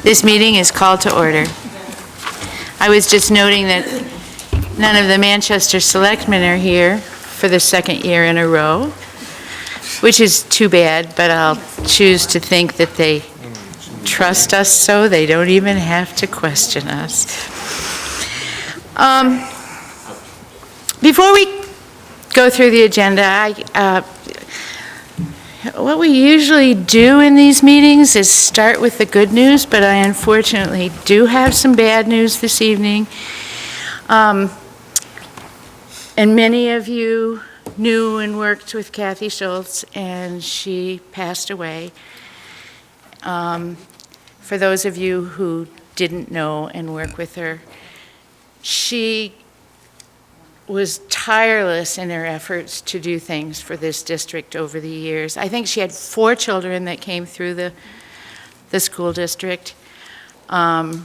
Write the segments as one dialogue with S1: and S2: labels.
S1: This meeting is called to order. I was just noting that none of the Manchester selectmen are here for the second year in a row, which is too bad, but I'll choose to think that they trust us so they don't even have to question us. Before we go through the agenda, what we usually do in these meetings is start with the good news, but I unfortunately do have some bad news this evening. And many of you knew and worked with Kathy Schultz, and she passed away. For those of you who didn't know and work with her, she was tireless in her efforts to do things for this district over the years. I think she had 4 children that came through the school district. Her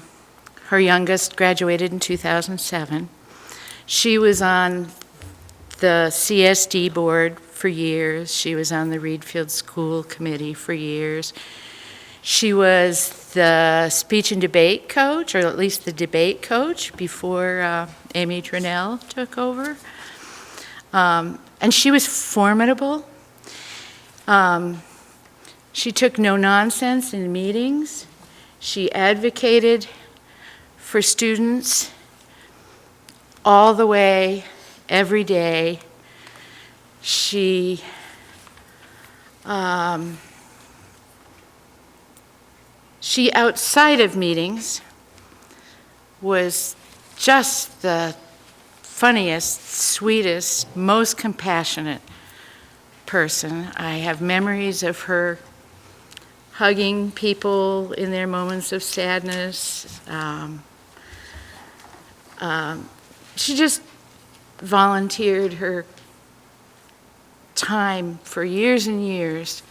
S1: youngest graduated in 2007. She was on the CSD board for years. She was on the Reedfield School Committee for years. She was the speech and debate coach, or at least the debate coach, before Amy Dronell took over. And she was formidable. She took no nonsense in meetings. She advocated for students all the way, every day. She outside of meetings was just the funniest, sweetest, most compassionate person. I have memories of her hugging people in their moments of sadness. She just volunteered her time for years and years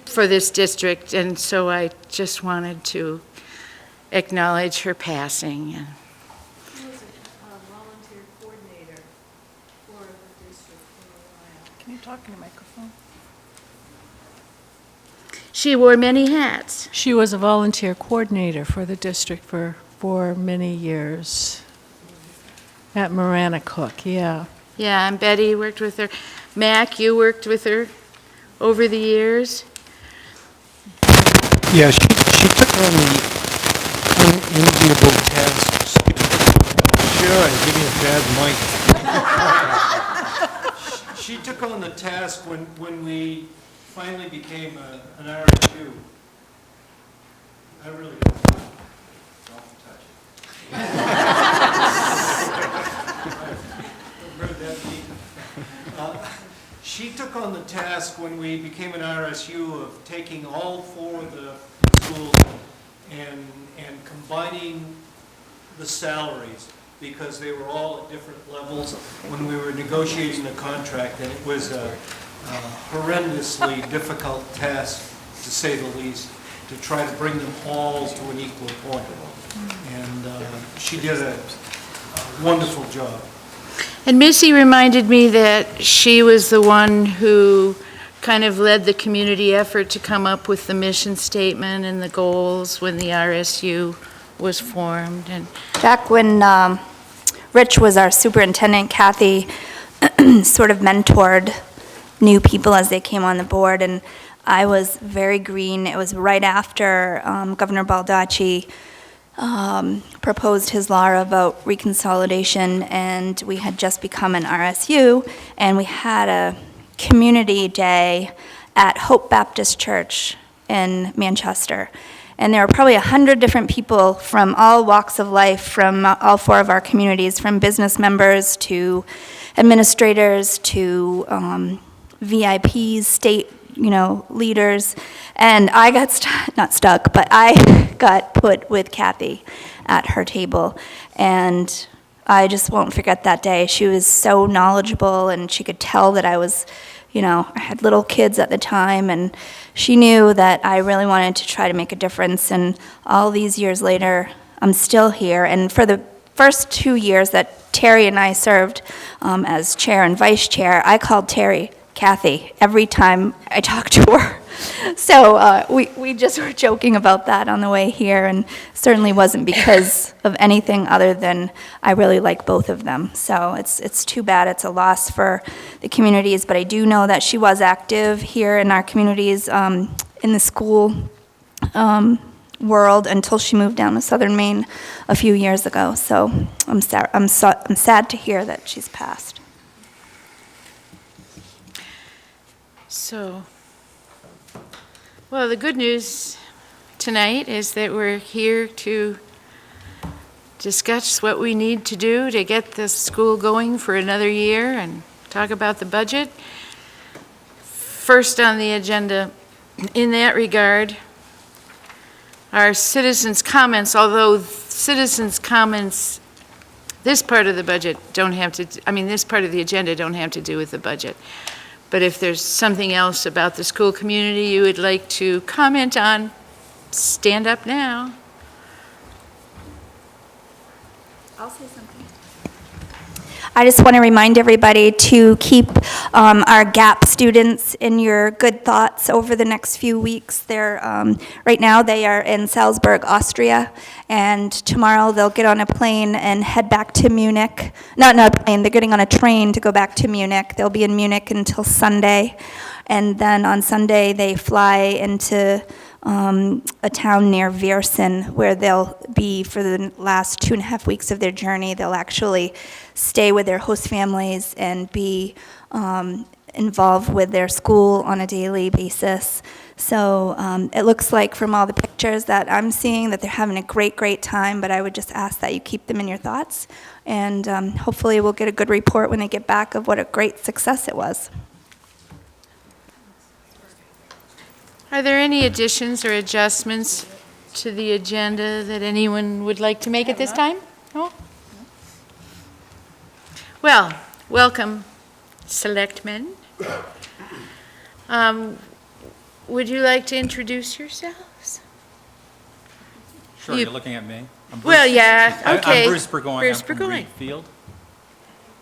S1: for this district, and so I just wanted to acknowledge her passing.
S2: She was a volunteer coordinator for the district for a while. Can you talk in the microphone?
S1: She wore many hats.
S2: She was a volunteer coordinator for the district for many years at Maranacook, yeah.
S1: Yeah, and Betty worked with her. Mac, you worked with her over the years.
S3: Yeah, she took on the unenviable task. Sure, I give you a bad mic. She took on the task when we finally became an RSU. I really don't touch it. She took on the task when we became an RSU of taking all 4 of the schools and combining the salaries, because they were all at different levels when we were negotiating the contract, and it was a horrendously difficult task, to say the least, to try to bring them all to an equal point. And she did a wonderful job.
S1: And Missy reminded me that she was the one who kind of led the community effort to come up with the mission statement and the goals when the RSU was formed. And
S4: back when Rich was our superintendent, Kathy sort of mentored new people as they came on the board, and I was very green. It was right after Governor Baldacci proposed his law about reconsolidation, and we had just become an RSU, and we had a community day at Hope Baptist Church in Manchester. And there were probably 100 different people from all walks of life, from all 4 of our communities, from business members to administrators to VIPs, state leaders, and I got not stuck, but I got put with Kathy at her table, and I just won't forget that day. She was so knowledgeable, and she could tell that I was, I had little kids at the time, and she knew that I really wanted to try to make a difference, and all these years later, I'm still here, and for the first 2 years that Terry and I served as chair and vice chair, I called Terry Kathy every time I talk to her. So we just were joking about that on the way here, and certainly wasn't because of anything other than I really like both of them. So it's too bad. It's a loss for the communities, but I do know that she was active here in our communities in the school world until she moved down to Southern Maine a few years ago. So I'm sad to hear that she's passed.
S1: So, well, the good news tonight is that we're here to discuss what we need to do to get the school going for another year and talk about the budget. First on the agenda in that regard are citizens' comments, although citizens' comments, this part of the budget don't have to, this part of the agenda don't have to do with the budget. But if there's something else about the school community you would like to comment on, stand up now.
S4: I'll say something. I just want to remind everybody to keep our GAP students in your good thoughts over the next few weeks. They're, right now they are in Salzburg, Austria, and tomorrow they'll get on a plane and head back to Munich. Not a plane, they're getting on a train to go back to Munich. They'll be in Munich until Sunday, and then on Sunday they fly into a town near Viersen, where they'll be for the last 2.5 weeks of their journey. They'll actually stay with their host families and be involved with their school on a daily basis. So it looks like from all the pictures that I'm seeing that they're having a great time, but I would just ask that you keep them in your thoughts, and hopefully we'll get a good report when they get back of what a great success it was.
S1: Are there any additions or adjustments to the agenda that anyone would like to make at this time? No? Well, welcome, selectmen. Would you like to introduce yourselves?
S5: Sure,
S1: You-
S5: you're looking at me. I'm Bruce.
S1: Well, yeah, okay.
S5: I'm Bruce Burgoyne.
S1: Bruce
S5: I'm from
S1: Burgoyne.
S5: Reedfield.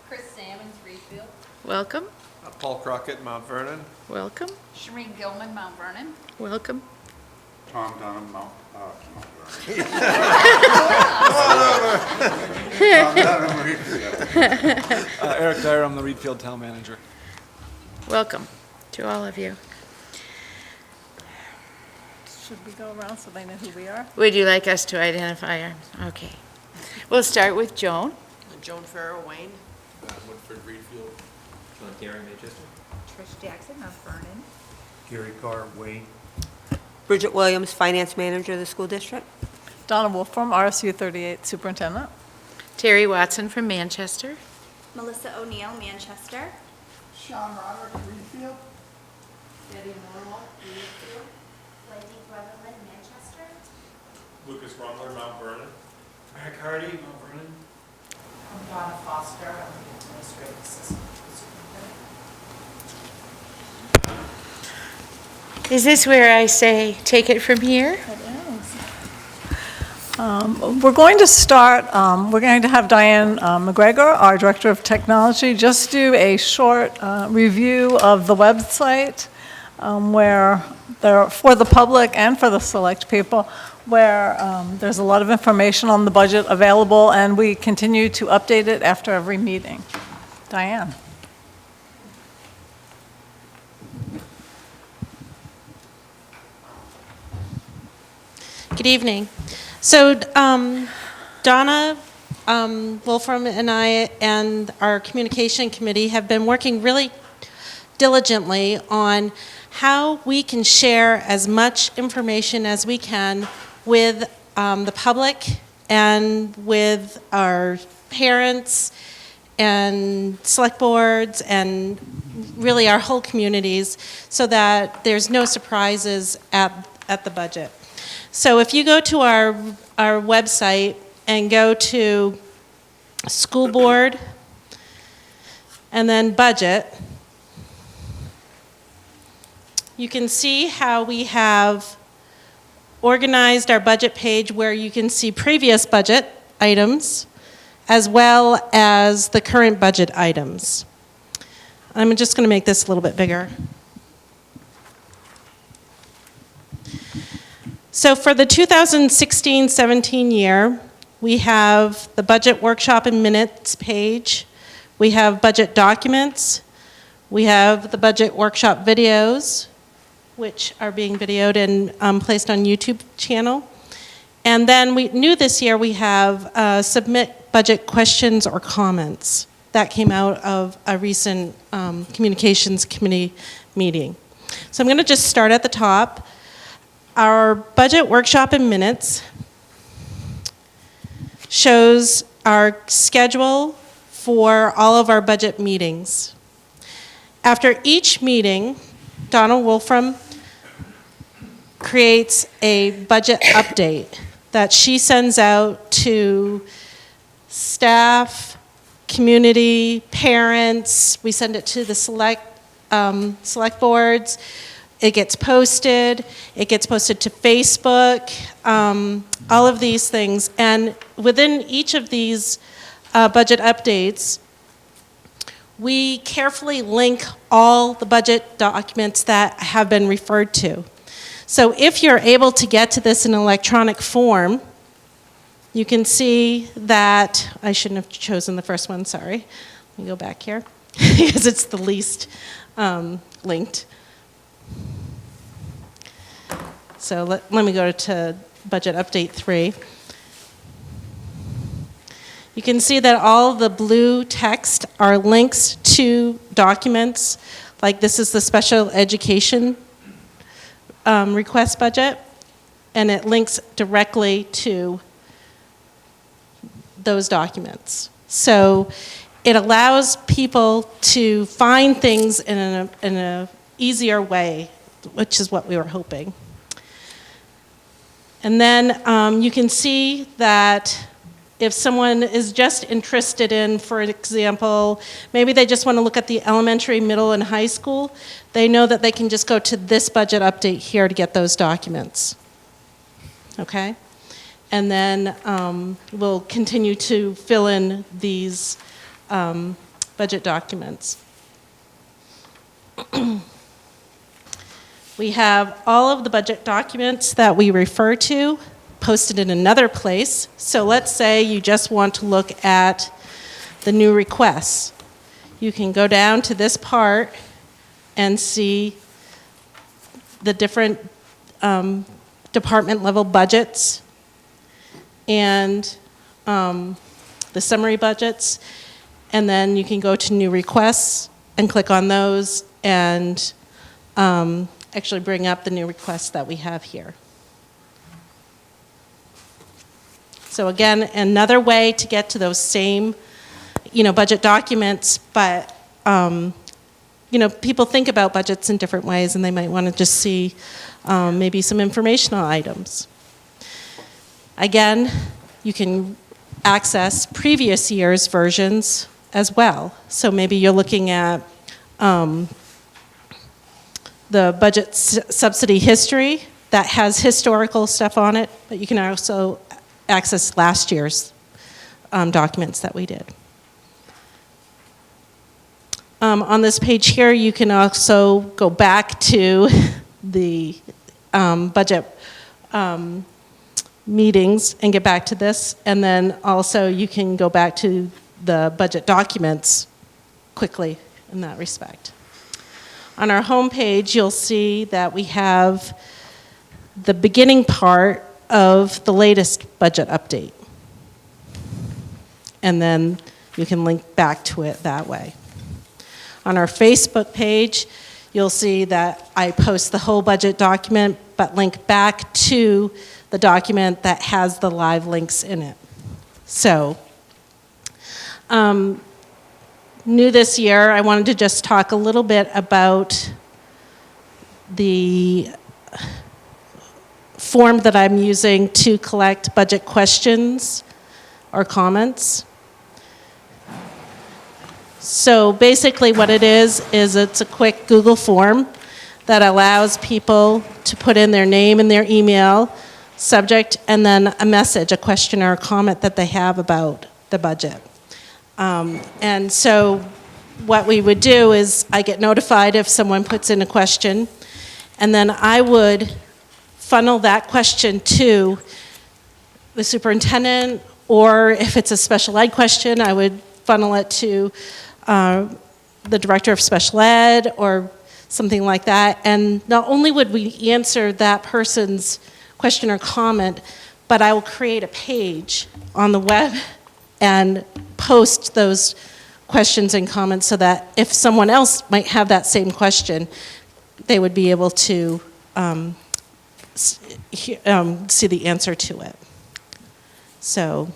S6: Chris Salmons, Reedfield.
S1: Welcome,
S7: Paul Crockett, Mount Vernon.
S1: welcome,
S6: Shereen Gilman, Mount Vernon.
S1: welcome.
S8: Tom Dunham, Mount
S7: Eric Dyer, I'm the Reedfield Town Manager.
S1: Welcome to all of you.
S2: Should we go around so they know who we are?
S1: Would you like us to identify our, okay. We'll start with Joan.
S9: Joan Farrow, Wayne.
S7: Woodford, Reedfield.
S5: John Gary, Manchester.
S6: Trish Jackson, Mount Vernon.
S8: Gary Carr, Wayne.
S9: Bridget Williams, Finance Manager of the school district.
S2: Donna Wolfram, RSU 38 Superintendent.
S1: Terry Watson from Manchester.
S4: Melissa O'Neill, Manchester.
S8: Sean Roderick, Reedfield.
S6: Betty Norwell, Reedfield.
S4: Wendy Brotherland, Manchester.
S10: Lucas Rumler, Mount Vernon.
S3: Eric Hardy, Mount Vernon.
S6: I'm Donna Foster, I'm the administrative assistant to the superintendent.
S1: Is this where I say, take it from here?
S2: We're going to start, we're going to have Diane McGregor, our Director of Technology, just do a short review of the website where there, for the public and for the select people, where there's a lot of information on the budget available, and we continue to update it after every meeting. Diane.
S11: Good evening. So Donna Wolfram and I and our communication committee have been working really diligently on how we can share as much information as we can with the public and with our parents and select boards and really our whole communities, so that there's no surprises at the budget. So if you go to our website and go to school board and then budget, you can see how we have organized our budget page, where you can see previous budget items as well as the current budget items. I'm just going to make this a little bit bigger. So for the 2016-17 year, we have the budget workshop and minutes page. We have budget documents. We have the budget workshop videos, which are being videoed and placed on YouTube channel. And then new this year, we have submit budget questions or comments. That came out of a recent communications committee meeting. So I'm going to just start at the top. Our budget workshop and minutes shows our schedule for all of our budget meetings. After each meeting, Donna Wolfram creates a budget update that she sends out to staff, community, parents. We send it to the select boards. It gets posted. It gets posted to Facebook, all of these things. And within each of these budget updates, we carefully link all the budget documents that have been referred to. So if you're able to get to this in electronic form, you can see that, I shouldn't have chosen the first one, sorry. Let me go back here, because it's the least linked. So let me go to Budget Update 3. You can see that all the blue text are links to documents, like this is the special education request budget, and it links directly to those documents. So it allows people to find things in a easier way, which is what we were hoping. And then you can see that if someone is just interested in, for example, maybe they just want to look at the elementary, middle, and high school, they know that they can just go to this budget update here to get those documents. Okay? And then we'll continue to fill in these budget documents. We have all of the budget documents that we refer to posted in another place. So let's say you just want to look at the new requests. You can go down to this part and see the different department level budgets and the summary budgets. And then you can go to new requests and click on those and actually bring up the new requests that we have here. So again, another way to get to those same, budget documents, but, people think about budgets in different ways and they might want to just see maybe some informational items. Again, you can access previous year's versions as well. So maybe you're looking at the budget subsidy history that has historical stuff on it, but you can also access last year's documents that we did. On this page here, you can also go back to the budget meetings and get back to this, and then also you can go back to the budget documents quickly in that respect. On our home page, you'll see that we have the beginning part of the latest budget update. And then you can link back to it that way. On our Facebook page, you'll see that I post the whole budget document, but link back to the document that has the live links in it. So, new this year, I wanted to just talk a little bit about the form that I'm using to collect budget questions or comments. So basically what it is it's a quick Google form that allows people to put in their name and their email, subject, and then a message, a question or a comment that they have about the budget. And so what we would do is I get notified if someone puts in a question, and then I would funnel that question to the superintendent, or if it's a special ed question, I would funnel it to the director of special ed or something like that. And not only would we answer that person's question or comment, but I will create a page on the web and post those questions and comments so that if someone else might have that same question, they would be able to see the answer to it. So,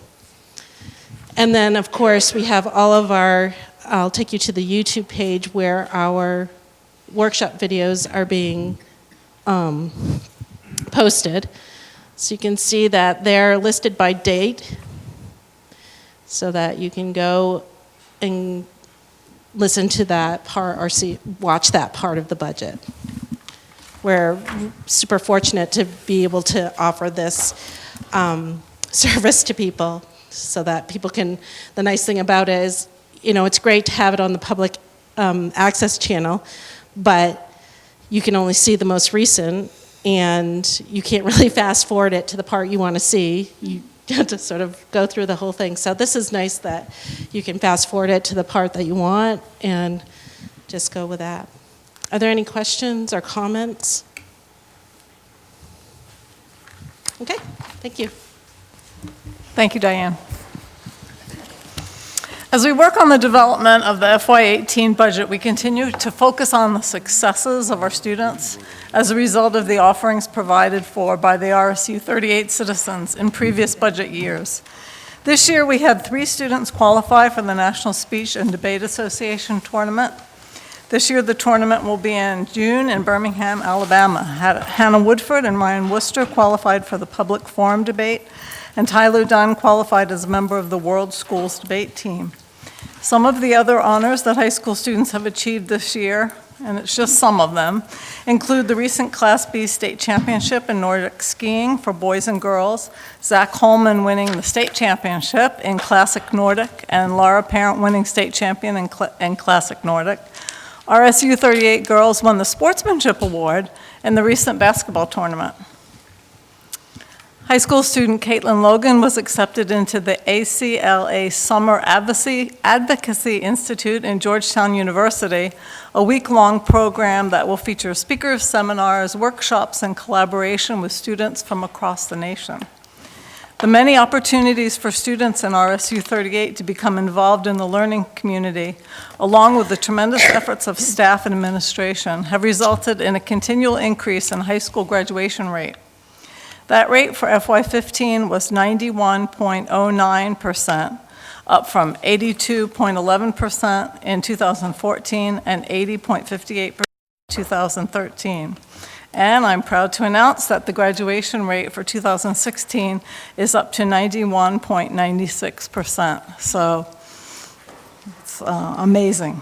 S11: and then of course we have all of our, I'll take you to the YouTube page where our workshop videos are being posted. So you can see that they're listed by date so that you can go and listen to that part or watch that part of the budget. We're super fortunate to be able to offer this service to people so that people can, the nice thing about it is, you know, it's great to have it on the public access channel, but you can only see the most recent and you can't really fast forward it to the part you want to see. You have to sort of go through the whole thing. So this is nice that you can fast forward it to the part that you want and just go with that. Are there any questions or comments? Okay, thank you.
S2: Thank you, Diane. As we work on the development of the FY18 budget, we continue to focus on the successes of our students as a result of the offerings provided for by the RSU 38 citizens in previous budget years. This year, we had 3 students qualify for the National Speech and Debate Association tournament. This year, the tournament will be in June in Birmingham, Alabama. Hannah Woodford and Ryan Worcester qualified for the public forum debate, and Tyler Dunn qualified as a member of the World Schools debate team. Some of the other honors that high school students have achieved this year, and it's just some of them, include the recent Class B state championship in Nordic skiing for boys and girls, Zach Holman winning the state championship in Classic Nordic, and Laura Parent winning state champion in Classic Nordic. RSU 38 girls won the Sportsmanship Award in the recent basketball tournament. High school student Caitlin Logan was accepted into the ACLA Summer Advocacy Institute in Georgetown University, a week-long program that will feature speakers, seminars, workshops, and collaboration with students from across the nation. The many opportunities for students in RSU 38 to become involved in the learning community, along with the tremendous efforts of staff and administration, have resulted in a continual increase in high school graduation rate. That rate for FY15 was 91.09%, up from 82.11% in 2014 and 80.58% in 2013. And I'm proud to announce that the graduation rate for 2016 is up to 91.96%. So it's amazing.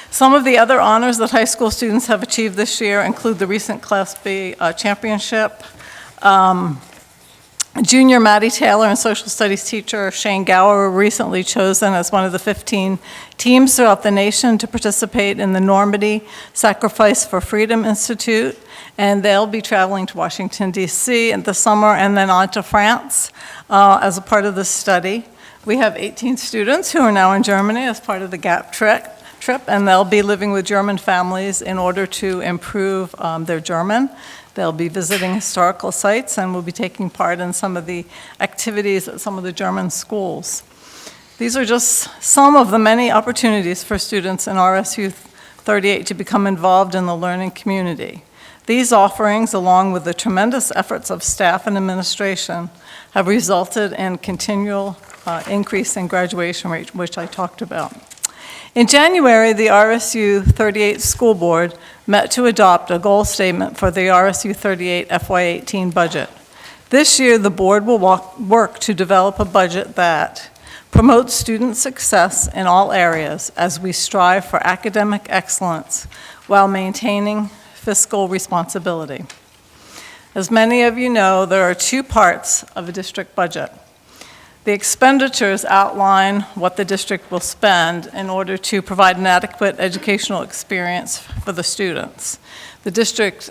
S2: Some of the other honors that high school students have achieved this year include the recent Class B championship. Junior Maddie Taylor and social studies teacher Shane Gower were recently chosen as one of the 15 teams throughout the nation to participate in the Normandy Sacrifice for Freedom Institute, and they'll be traveling to Washington, D.C. in the summer and then on to France as a part of this study. We have 18 students who are now in Germany as part of the GAP trip, and they'll be living with German families in order to improve their German. They'll be visiting historical sites and will be taking part in some of the activities at some of the German schools. These are just some of the many opportunities for students in RSU 38 to become involved in the learning community. These offerings, along with the tremendous efforts of staff and administration, have resulted in continual increase in graduation rate, which I talked about. In January, the RSU 38 School Board met to adopt a goal statement for the RSU 38 FY18 budget. This year, the board will work to develop a budget that promotes student success in all areas as we strive for academic excellence while maintaining fiscal responsibility. As many of you know, there are 2 parts of a district budget. The expenditures outline what the district will spend in order to provide an adequate educational experience for the students. The district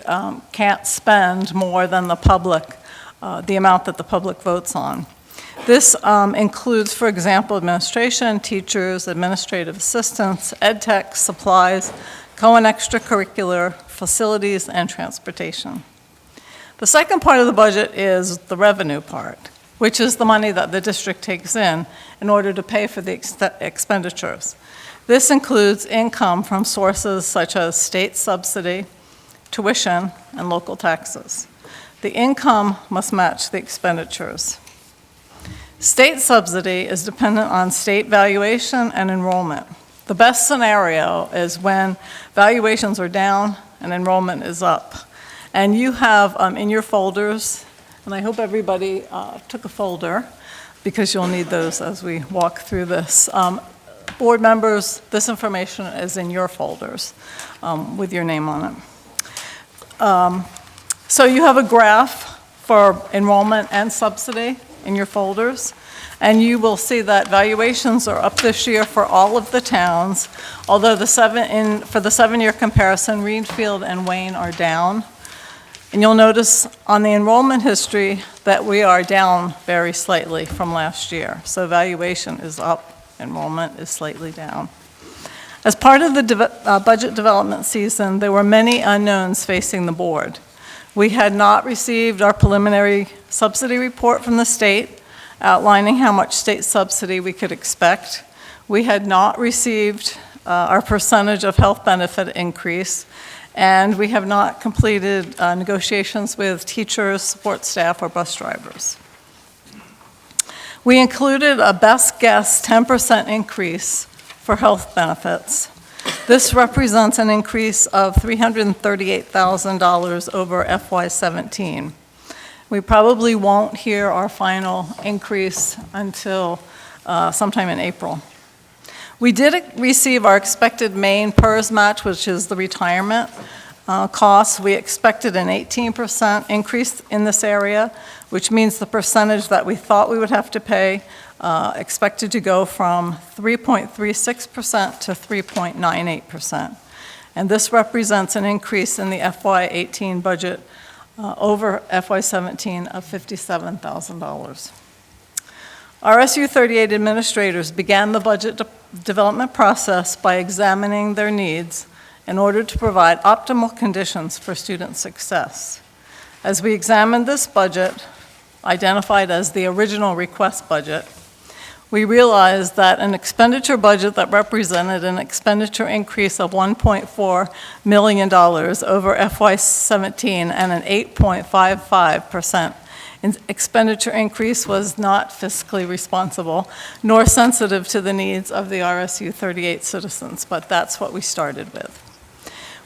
S2: can't spend more than the public, the amount that the public votes on. This includes, for example, administration, teachers, administrative assistants, ed tech, supplies, co-and extracurricular, facilities, and transportation. The second part of the budget is the revenue part, which is the money that the district takes in order to pay for the expenditures. This includes income from sources such as state subsidy, tuition, and local taxes. The income must match the expenditures. State subsidy is dependent on state valuation and enrollment. The best scenario is when valuations are down and enrollment is up. And you have in your folders, and I hope everybody took a folder, because you'll need those as we walk through this. Board members, this information is in your folders with your name on it. So you have a graph for enrollment and subsidy in your folders, and you will see that valuations are up this year for all of the towns, although for the 7-year comparison, Reedfield and Wayne are down. And you'll notice on the enrollment history that we are down very slightly from last year. So valuation is up, enrollment is slightly down. As part of the budget development season, there were many unknowns facing the board. We had not received our preliminary subsidy report from the state, outlining how much state subsidy we could expect. We had not received our percentage of health benefit increase, and we have not completed negotiations with teachers, support staff, or bus drivers. We included a best guess 10% increase for health benefits. This represents an increase of $338,000 over FY17. We probably won't hear our final increase until sometime in April. We did receive our expected main PERS match, which is the retirement costs. We expected an 18% increase in this area, which means the percentage that we thought we would have to pay expected to go from 3.36% to 3.98%. And this represents an increase in the FY18 budget over FY17 of $57,000. RSU 38 administrators began the budget development process by examining their needs in order to provide optimal conditions for student success. As we examined this budget, identified as the original request budget, we realized that an expenditure budget that represented an expenditure increase of $1.4 million over FY17 and an 8.55% expenditure increase was not fiscally responsible, nor sensitive to the needs of the RSU 38 citizens, but that's what we started with.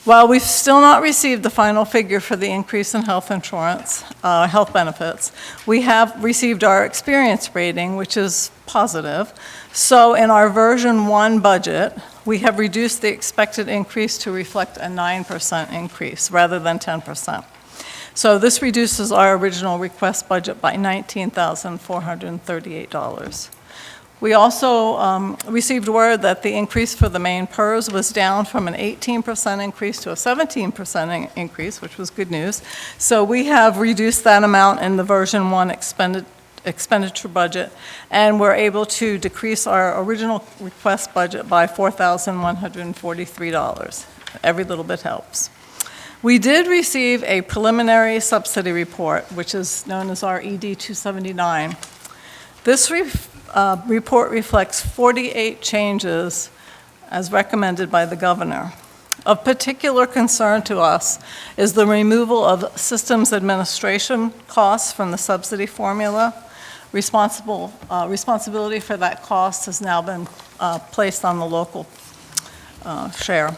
S2: While we've still not received the final figure for the increase in health insurance, health benefits, we have received our experience rating, which is positive. So in our version 1 budget, we have reduced the expected increase to reflect a 9% increase rather than 10%. So this reduces our original request budget by $19,438. We also received word that the increase for the main PERS was down from an 18% increase to a 17% increase, which was good news. So we have reduced that amount in the version 1 expenditure budget, and we're able to decrease our original request budget by $4,143. Every little bit helps. We did receive a preliminary subsidy report, which is known as our ED 279. This report reflects 48 changes as recommended by the governor. Of particular concern to us is the removal of systems administration costs from the subsidy formula. Responsibility for that cost has now been placed on the local share.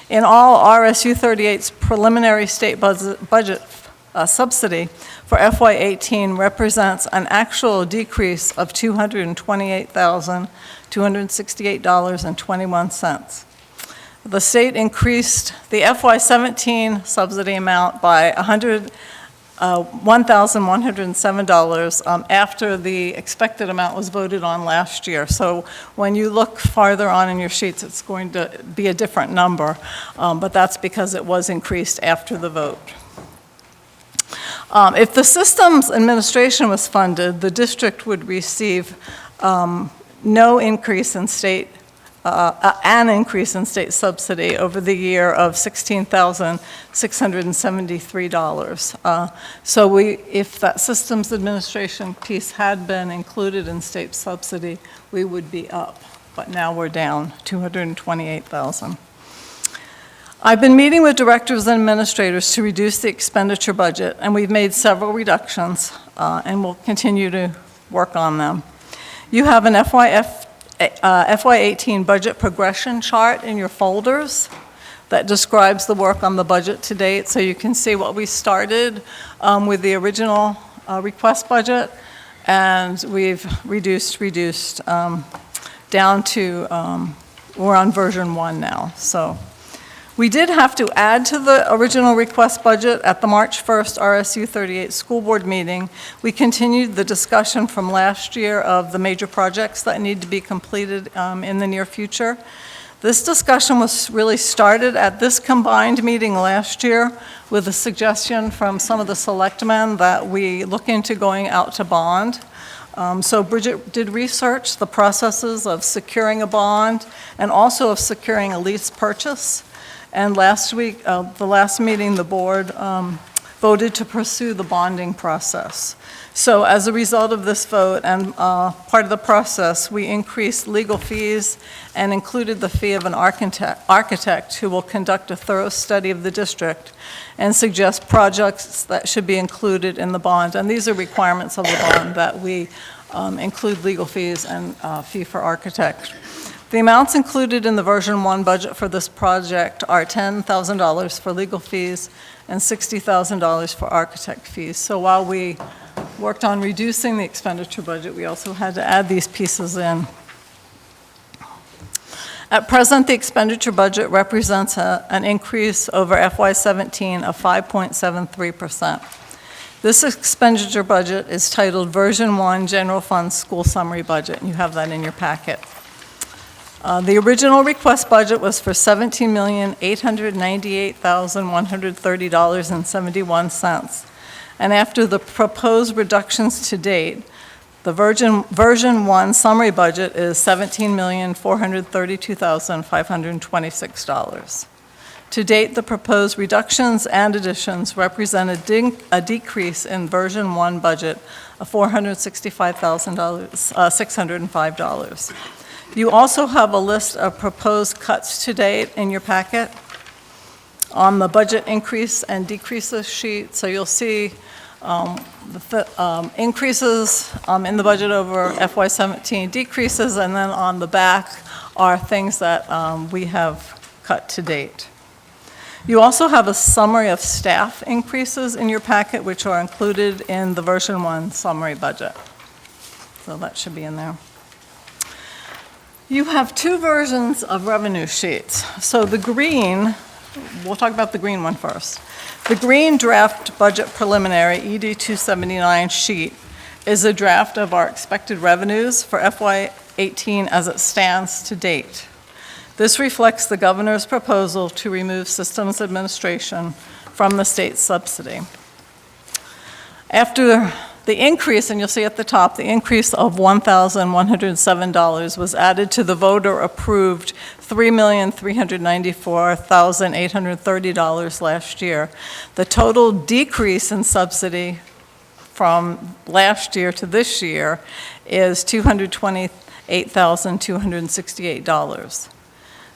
S2: In all, RSU 38's preliminary state budget subsidy for FY18 represents an actual decrease of $228,268.21. The state increased the FY17 subsidy amount by $1,107 after the expected amount was voted on last year. So when you look farther on in your sheets, it's going to be a different number, but that's because it was increased after the vote. If the systems administration was funded, the district would receive no increase in state, an increase in state subsidy over the year of $16,673. So if that systems administration piece had been included in state subsidy, we would be up, but now we're down $228,000. I've been meeting with directors and administrators to reduce the expenditure budget, and we've made several reductions, and we'll continue to work on them. You have an FY18 budget progression chart in your folders that describes the work on the budget to date, so you can see what we started with the original request budget, and we've reduced down to, we're on version 1 now. So we did have to add to the original request budget at the March 1st RSU 38 school board meeting. We continued the discussion from last year of the major projects that need to be completed in the near future. This discussion was really started at this combined meeting last year with a suggestion from some of the selectmen that we look into going out to bond. So Bridget did research the processes of securing a bond and also of securing a lease purchase. And last week, the last meeting, the board voted to pursue the bonding process. So as a result of this vote and part of the process, we increased legal fees and included the fee of an architect who will conduct a thorough study of the district and suggest projects that should be included in the bond. And these are requirements of the bond, that we include legal fees and fee for architect. The amounts included in the version 1 budget for this project are $10,000 for legal fees and $60,000 for architect fees. So while we worked on reducing the expenditure budget, we also had to add these pieces in. At present, the expenditure budget represents an increase over FY17 of 5.73%. This expenditure budget is titled Version 1 General Fund School Summary Budget, and you have that in your packet. The original request budget was for $17,898,130.71. And after the proposed reductions to date, the version 1 summary budget is $17,432,526. To date, the proposed reductions and additions represent a decrease in version 1 budget of $465,605. You also have a list of proposed cuts to date in your packet on the budget increase and decreases sheet. So you'll see the increases in the budget over FY17, decreases, and then on the back are things that we have cut to date. You also have a summary of staff increases in your packet, which are included in the version 1 summary budget. So that should be in there. You have two versions of revenue sheets. So the green, we'll talk about the green one first. The green draft budget preliminary ED 279 sheet is a draft of our expected revenues for FY18 as it stands to date. This reflects the governor's proposal to remove systems administration from the state subsidy. After the increase, and you'll see at the top, the increase of $1,107 was added to the voter-approved $3,394,830 last year. The total decrease in subsidy from last year to this year is $228,268.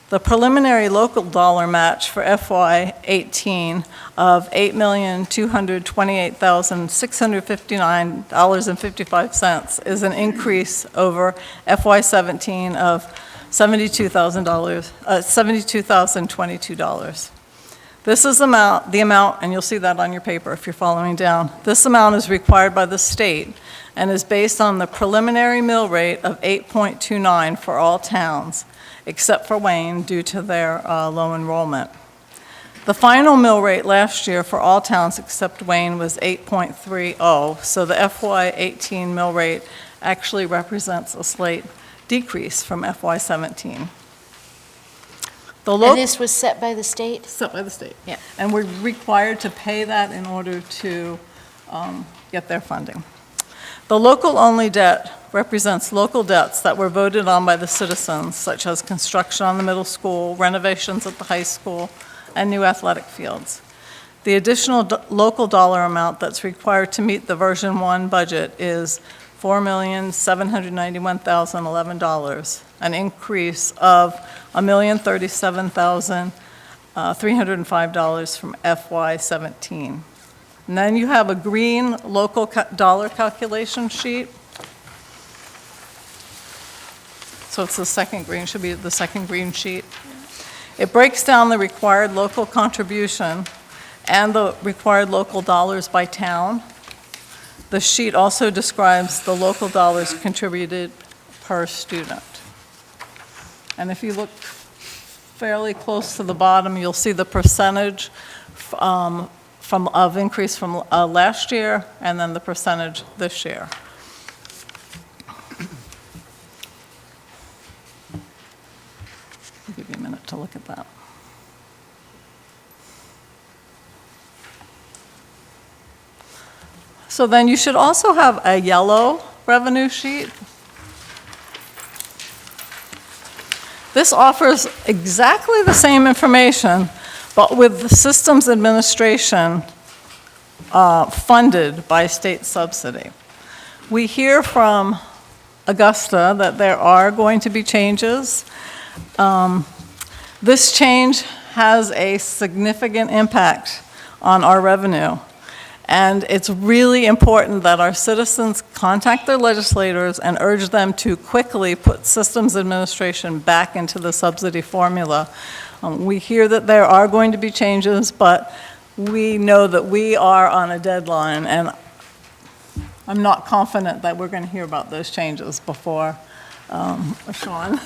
S2: The preliminary local dollar match for FY18 of $8,228,659.55 is an increase over FY17 of $72,022. This is the amount, and you'll see that on your paper if you're following down. This amount is required by the state and is based on the preliminary mill rate of 8.29 for all towns, except for Wayne due to their low enrollment. The final mill rate last year for all towns except Wayne was 8.30, so the FY18 mill rate actually represents a slight decrease from FY17. The
S1: And
S2: local
S1: this was set by the state?
S2: set by the state.
S1: Yeah.
S2: And we're required to pay that in order to get their funding. The local-only debt represents local debts that were voted on by the citizens, such as construction on the middle school, renovations at the high school, and new athletic fields. The additional local dollar amount that's required to meet the version 1 budget is $4,791,011, an increase of $1,037,305 from FY17. And then you have a green local dollar calculation sheet. So it's the second green, should be the second green sheet. It breaks down the required local contribution and the required local dollars by town. The sheet also describes the local dollars contributed per student. And if you look fairly close to the bottom, you'll see the percentage of increase from last year, and then the percentage this year. I'll give you a minute to look at that. So then you should also have a yellow revenue sheet. This offers exactly the same information, but with the systems administration funded by state subsidy. We hear from Augusta that there are going to be changes. This change has a significant impact on our revenue. And it's really important that our citizens contact their legislators and urge them to quickly put systems administration back into the subsidy formula. We hear that there are going to be changes, but we know that we are on a deadline, and I'm not confident that we're going to hear about those changes before, Sean,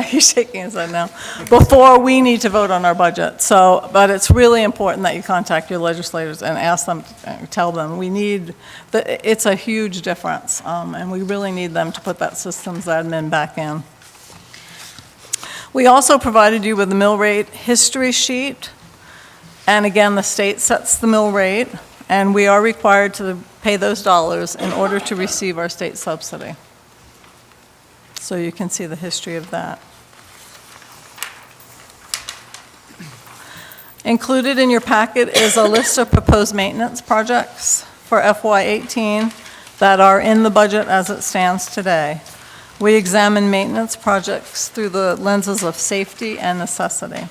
S2: he's shaking his head now, before we need to vote on our budget. So, but it's really important that you contact your legislators and ask them, tell them, it's a huge difference, and we really need them to put that systems admin back in. We also provided you with the mill rate history sheet, and again, the state sets the mill rate, and we are required to pay those dollars in order to receive our state subsidy. So you can see the history of that. Included in your packet is a list of proposed maintenance projects for FY18 that are in the budget as it stands today. We examine maintenance projects through the lenses of safety and necessity.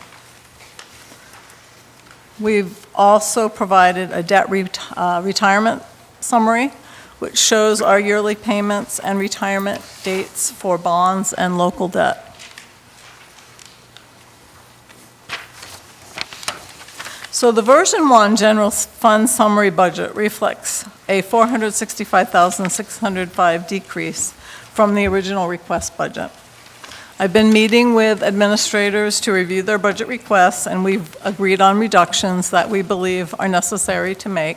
S2: We've also provided a debt retirement summary, which shows our yearly payments and retirement dates for bonds and local debt. So the version 1 general fund summary budget reflects a $465,605 decrease from the original request budget. I've been meeting with administrators to review their budget requests, and we've agreed on reductions that we believe are necessary to make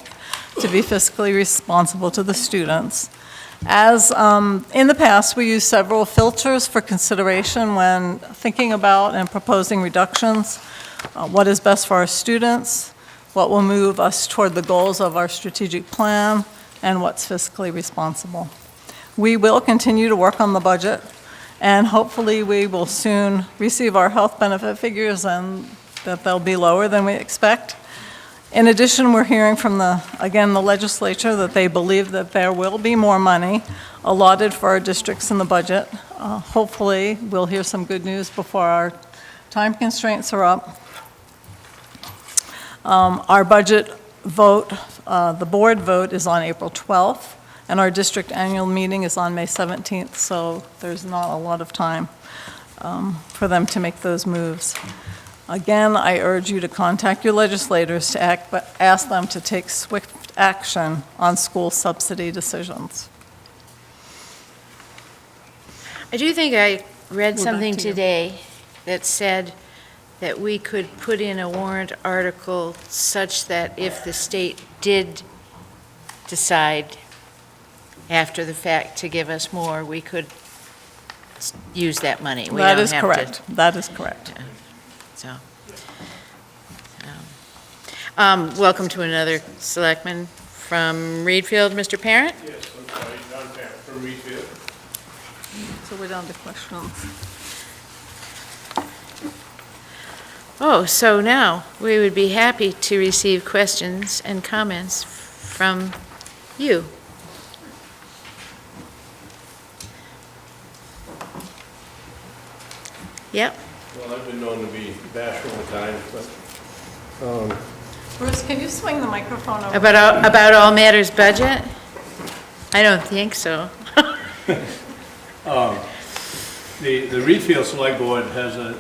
S2: to be fiscally responsible to the students. As in the past, we use several filters for consideration when thinking about and proposing reductions. What is best for our students, what will move us toward the goals of our strategic plan, and what's fiscally responsible. We will continue to work on the budget, and hopefully we will soon receive our health benefit figures and that they'll be lower than we expect. In addition, we're hearing from the legislature that they believe that there will be more money allotted for our districts in the budget. Hopefully, we'll hear some good news before our time constraints are up. Our budget vote, the board vote is on April 12th, and our district annual meeting is on May 17th, so there's not a lot of time for them to make those moves. Again, I urge you to contact your legislators to ask them to take swift action on school subsidy decisions.
S1: I do think I read
S2: We're back
S1: something
S2: to you.
S1: today that said that we could put in a warrant article such that if the state did decide after the fact to give us more, we could use that money. We
S2: That
S1: don't
S2: is
S1: have to-
S2: correct. That is correct.
S1: So, welcome to another selectman from Reedfield, Mr. Parent.
S10: Yes, I'm sorry, John Parent from Reedfield.
S2: So we're down to questions.
S1: Oh, so now, we would be happy to receive questions and comments from you. Yep,
S10: Well, I've been known to be bashful at times, but
S2: Bruce, can you swing the microphone over?
S1: about all matters budget? I don't think so.
S10: the Reedfield Select Board has a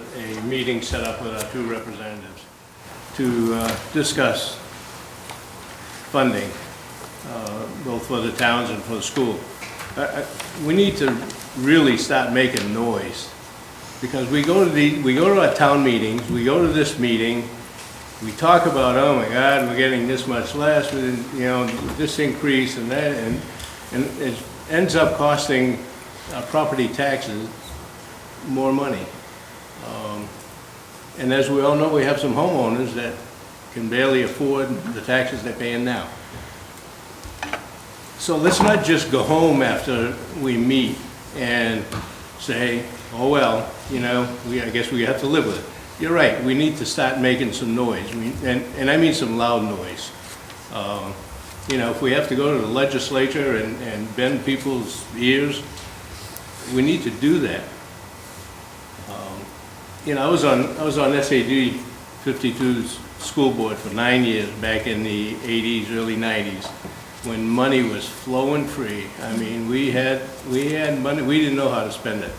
S10: meeting set up with our two representatives to discuss funding, both for the towns and for the school. We need to really start making noise, because we go to our town meetings, we go to this meeting, we talk about, oh my God, we're getting this much less, this increase and that, and it ends up costing property taxes more money. And as we all know, we have some homeowners that can barely afford the taxes they're paying now. So let's not just go home after we meet and say, oh, well, I guess we have to live with it. You're right, we need to start making some noise, and I mean some loud noise. If we have to go to the legislature and bend people's ears, we need to do that. I was on SAD 52's school board for 9 years back in the 80s, early 90s, when money was flowing free. I mean, we had money, we didn't know how to spend it.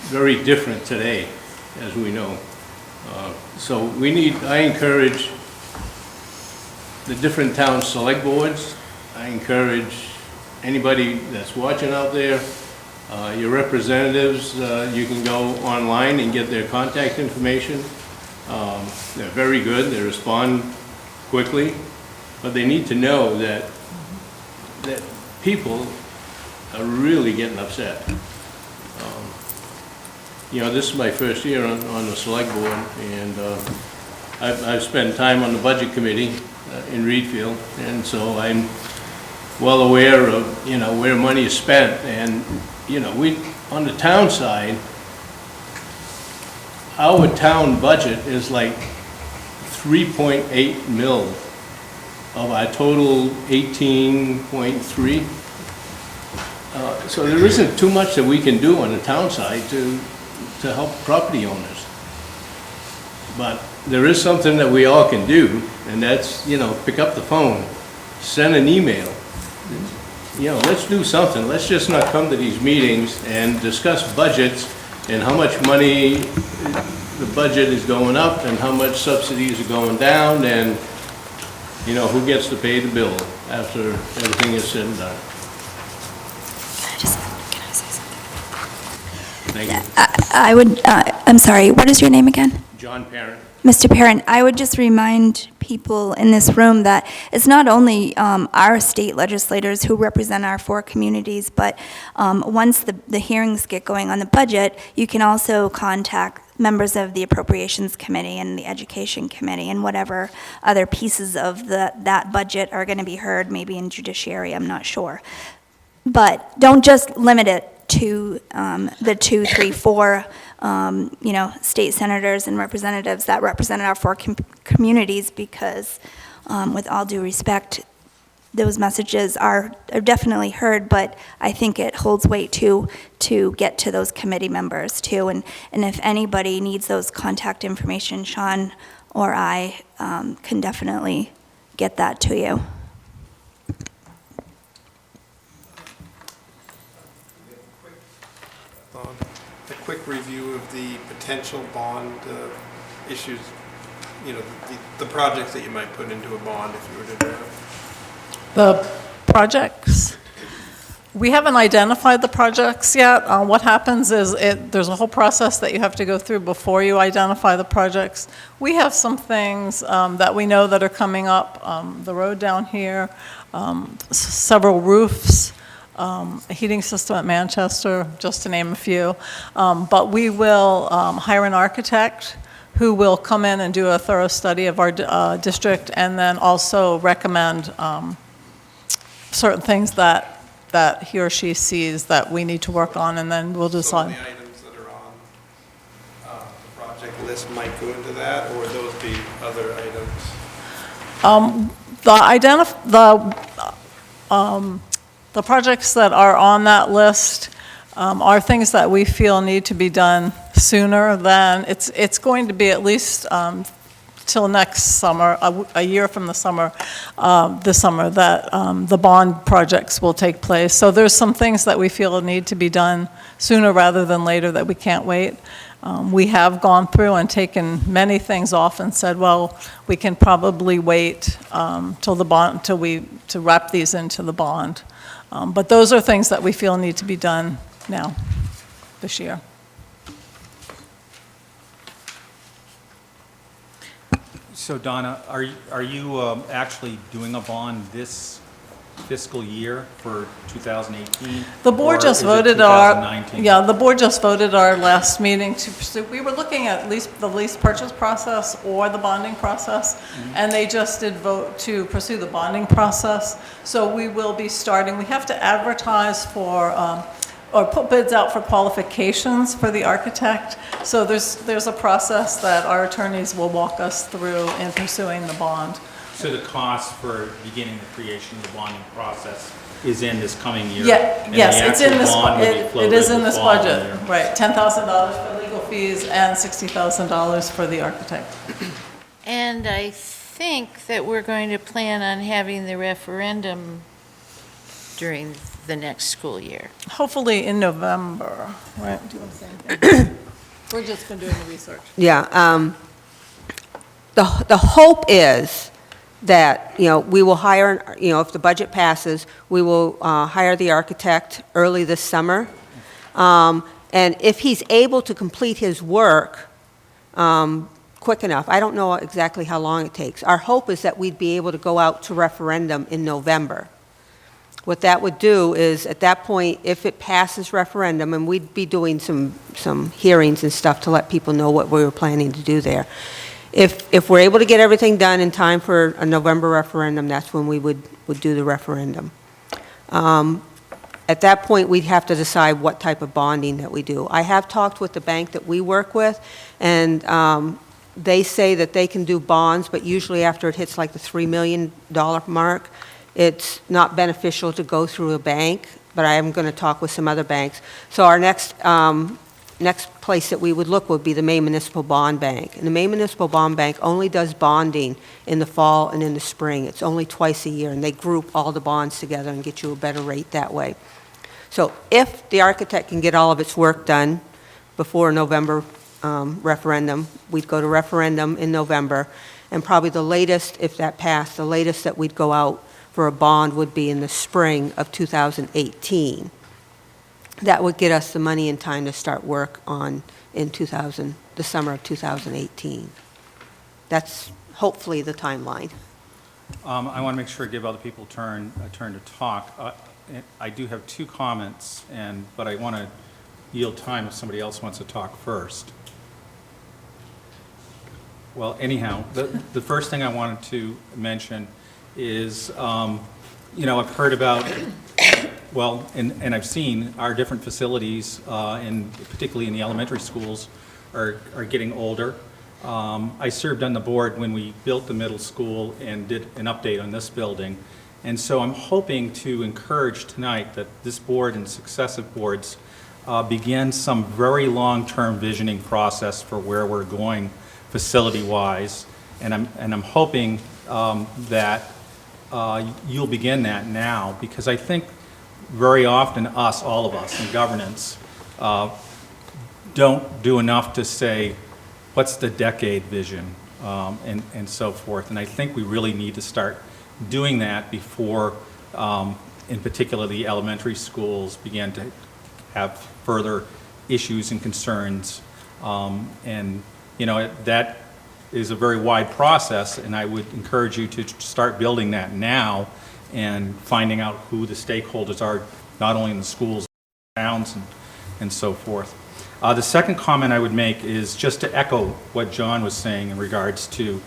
S10: Very different today, as we know. So I encourage the different town select boards. I encourage anybody that's watching out there, your representatives, you can go online and get their contact information. They're very good, they respond quickly, but they need to know that people are really getting upset. This is my first year on the select board, and I've spent time on the budget committee in Reedfield, and so I'm well aware of, where money is spent. And, we, on the town side, our town budget is like 3.8 mil of our total 18.3. So there isn't too much that we can do on the town side to help property owners. But there is something that we all can do, and that's, pick up the phone, send an email. Let's do something. Let's just not come to these meetings and discuss budgets and how much money the budget is going up and how much subsidies are going down, and, who gets to pay the bill after everything is said and done.
S4: Can I say something?
S10: Thank you.
S4: I'm sorry, what is your name again?
S10: John Parent.
S4: Mr. Parent, I would just remind people in this room that it's not only our state legislators who represent our 4 communities, but once the hearings get going on the budget, you can also contact members of the Appropriations Committee and the Education Committee and whatever other pieces of that budget are going to be heard, maybe in Judiciary, I'm not sure. But don't just limit it to the 2, 3, 4 state senators and representatives that represent our 4 communities, because with all due respect, those messages are definitely heard, but I think it holds weight to get to those committee members too. And if anybody needs those contact information, Sean or I can definitely get that to you.
S7: A quick review of the potential bond issues, the projects that you might put into a bond if you were to do it.
S2: The projects, We haven't identified the projects yet. What happens is there's a whole process that you have to go through before you identify the projects. We have some things that we know that are coming up, the road down here, several roofs, a heating system at Manchester, just to name a few. But we will hire an architect who will come in and do a thorough study of our district, and then also recommend certain things that he or she sees that we need to work on, and then we'll
S7: Some of
S2: decide.
S7: the items that are on the project list might go into that, or would those be other items?
S2: The projects that are on that list are things that we feel need to be done sooner than, it's going to be at least till next summer, a year from the summer, this summer, that the bond projects will take place. So there's some things that we feel need to be done sooner rather than later that we can't wait. We have gone through and taken many things off and said, well, we can probably wait to wrap these into the bond. But those are things that we feel need to be done now, this year.
S5: So Donna, are you actually doing a bond this fiscal year for 2018?
S2: The board
S5: or
S2: just
S5: is it
S2: voted
S5: 2019?
S2: the board just voted our last meeting to pursue, we were looking at the lease purchase process or the bonding process, and they just did vote to pursue the bonding process. So we will be starting, we have to advertise for, or put bids out for qualifications for the architect. So there's a process that our attorneys will walk us through in pursuing the bond.
S5: So the cost for beginning the creation of the bonding process is in this coming year?
S2: Yeah,
S5: and
S2: yes,
S5: the
S2: it's in
S5: actual
S2: this,
S5: bond will be floated
S2: it is in
S5: the
S2: this
S5: following
S2: budget,
S5: year.
S2: right, $10,000 for legal fees and $60,000 for the architect.
S1: And I think that we're going to plan on having the referendum during the next school year.
S2: Hopefully in November, right? Do you want to say anything? We're just been doing the research.
S9: Yeah, the hope is that, we will hire, if the budget passes, we will hire the architect early this summer. And if he's able to complete his work quick enough, I don't know exactly how long it takes. Our hope is that we'd be able to go out to referendum in November. What that would do is, at that point, if it passes referendum, and we'd be doing some hearings and stuff to let people know what we were planning to do there. If we're able to get everything done in time for a November referendum, that's when we would do the referendum. At that point, we'd have to decide what type of bonding that we do. I have talked with the bank that we work with, and they say that they can do bonds, but usually after it hits like the $3 million mark, it's not beneficial to go through a bank, but I am going to talk with some other banks. So our next place that we would look would be the Maine Municipal Bond Bank. And the Maine Municipal Bond Bank only does bonding in the fall and in the spring. It's only twice a year, and they group all the bonds together and get you a better rate that way. So if the architect can get all of its work done before November referendum, we'd go to referendum in November, and probably the latest, if that passed, the latest that we'd go out for a bond would be in the spring of 2018. That would get us the money in time to start work on the summer of 2018. That's hopefully the timeline.
S5: I want to make sure I give other people a turn to talk. I do have two comments, but I want to yield time if somebody else wants to talk first. Well, anyhow, the first thing I wanted to mention is, I've heard about, and I've seen our different facilities, particularly in the elementary schools, are getting older. I served on the board when we built the middle school and did an update on this building. And so I'm hoping to encourage tonight that this board and successive boards begin some very long-term visioning process for where we're going facility-wise. And I'm hoping that you'll begin that now, because I think very often all of us in governance, don't do enough to say, what's the decade vision, and so forth. And I think we really need to start doing that before in particular the elementary schools, began to have further issues and concerns. And, you know, that is a very wide process, and I would encourage you to start building that now and finding out who the stakeholders are, not only in the schools, towns, and so forth. The second comment I would make is just to echo what John was saying in regards to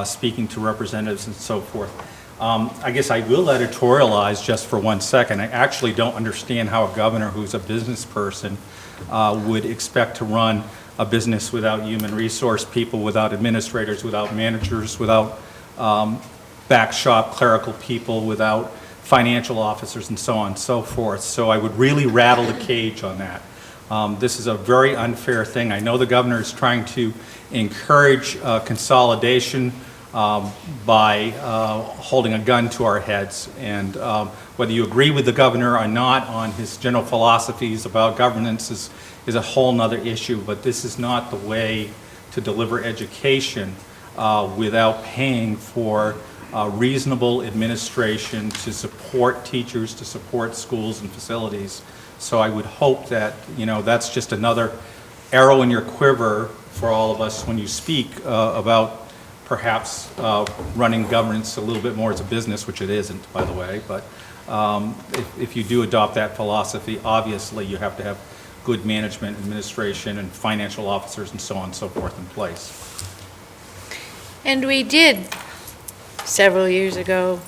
S5: speaking to representatives and so forth. I guess I will editorialize just for 1 second. I actually don't understand how a governor who's a business person would expect to run a business without human resource people, without administrators, without managers, without back shop clerical people, without financial officers, and so on and so forth. So I would really rattle the cage on that. This is a very unfair thing. I know the governor is trying to encourage consolidation by holding a gun to our heads. And whether you agree with the governor or not on his general philosophies about governance is a whole nother issue, but this is not the way to deliver education without paying for reasonable administration to support teachers, to support schools and facilities. So I would hope that, you know, that's just another arrow in your quiver for all of us when you speak about perhaps running governance a little bit more as a business, which it isn't, by the way. But if you do adopt that philosophy, obviously you have to have good management, administration, and financial officers and so on and so forth in place.
S1: And we did, several years ago,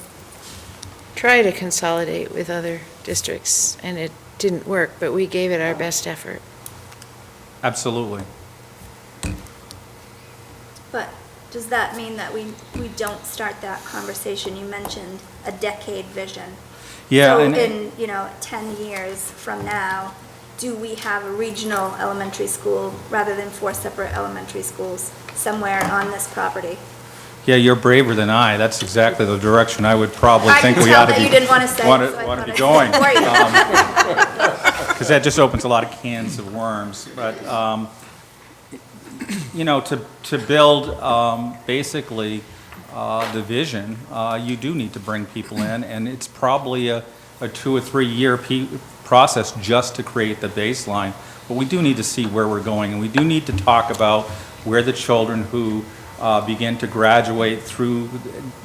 S1: try to consolidate with other districts, and it didn't work, but we gave it our best effort.
S5: Absolutely.
S4: But does that mean that we don't start that conversation? You mentioned a decade vision.
S5: Yeah.
S4: So
S5: and-
S4: in, 10 years from now, do we have a regional elementary school rather than 4 separate elementary schools somewhere on this property?
S5: Yeah, you're braver than I. That's exactly the direction I would probably think we ought to be.
S4: I can tell that you didn't want to say it, so I
S5: want to
S4: thought
S5: be
S4: I'd
S5: going.
S4: say it for you.
S5: Because that just opens a lot of cans of worms. But, to build basically the vision, you do need to bring people in, and it's probably a 2 or 3 year process just to create the baseline. But we do need to see where we're going, and we do need to talk about where the children who begin to graduate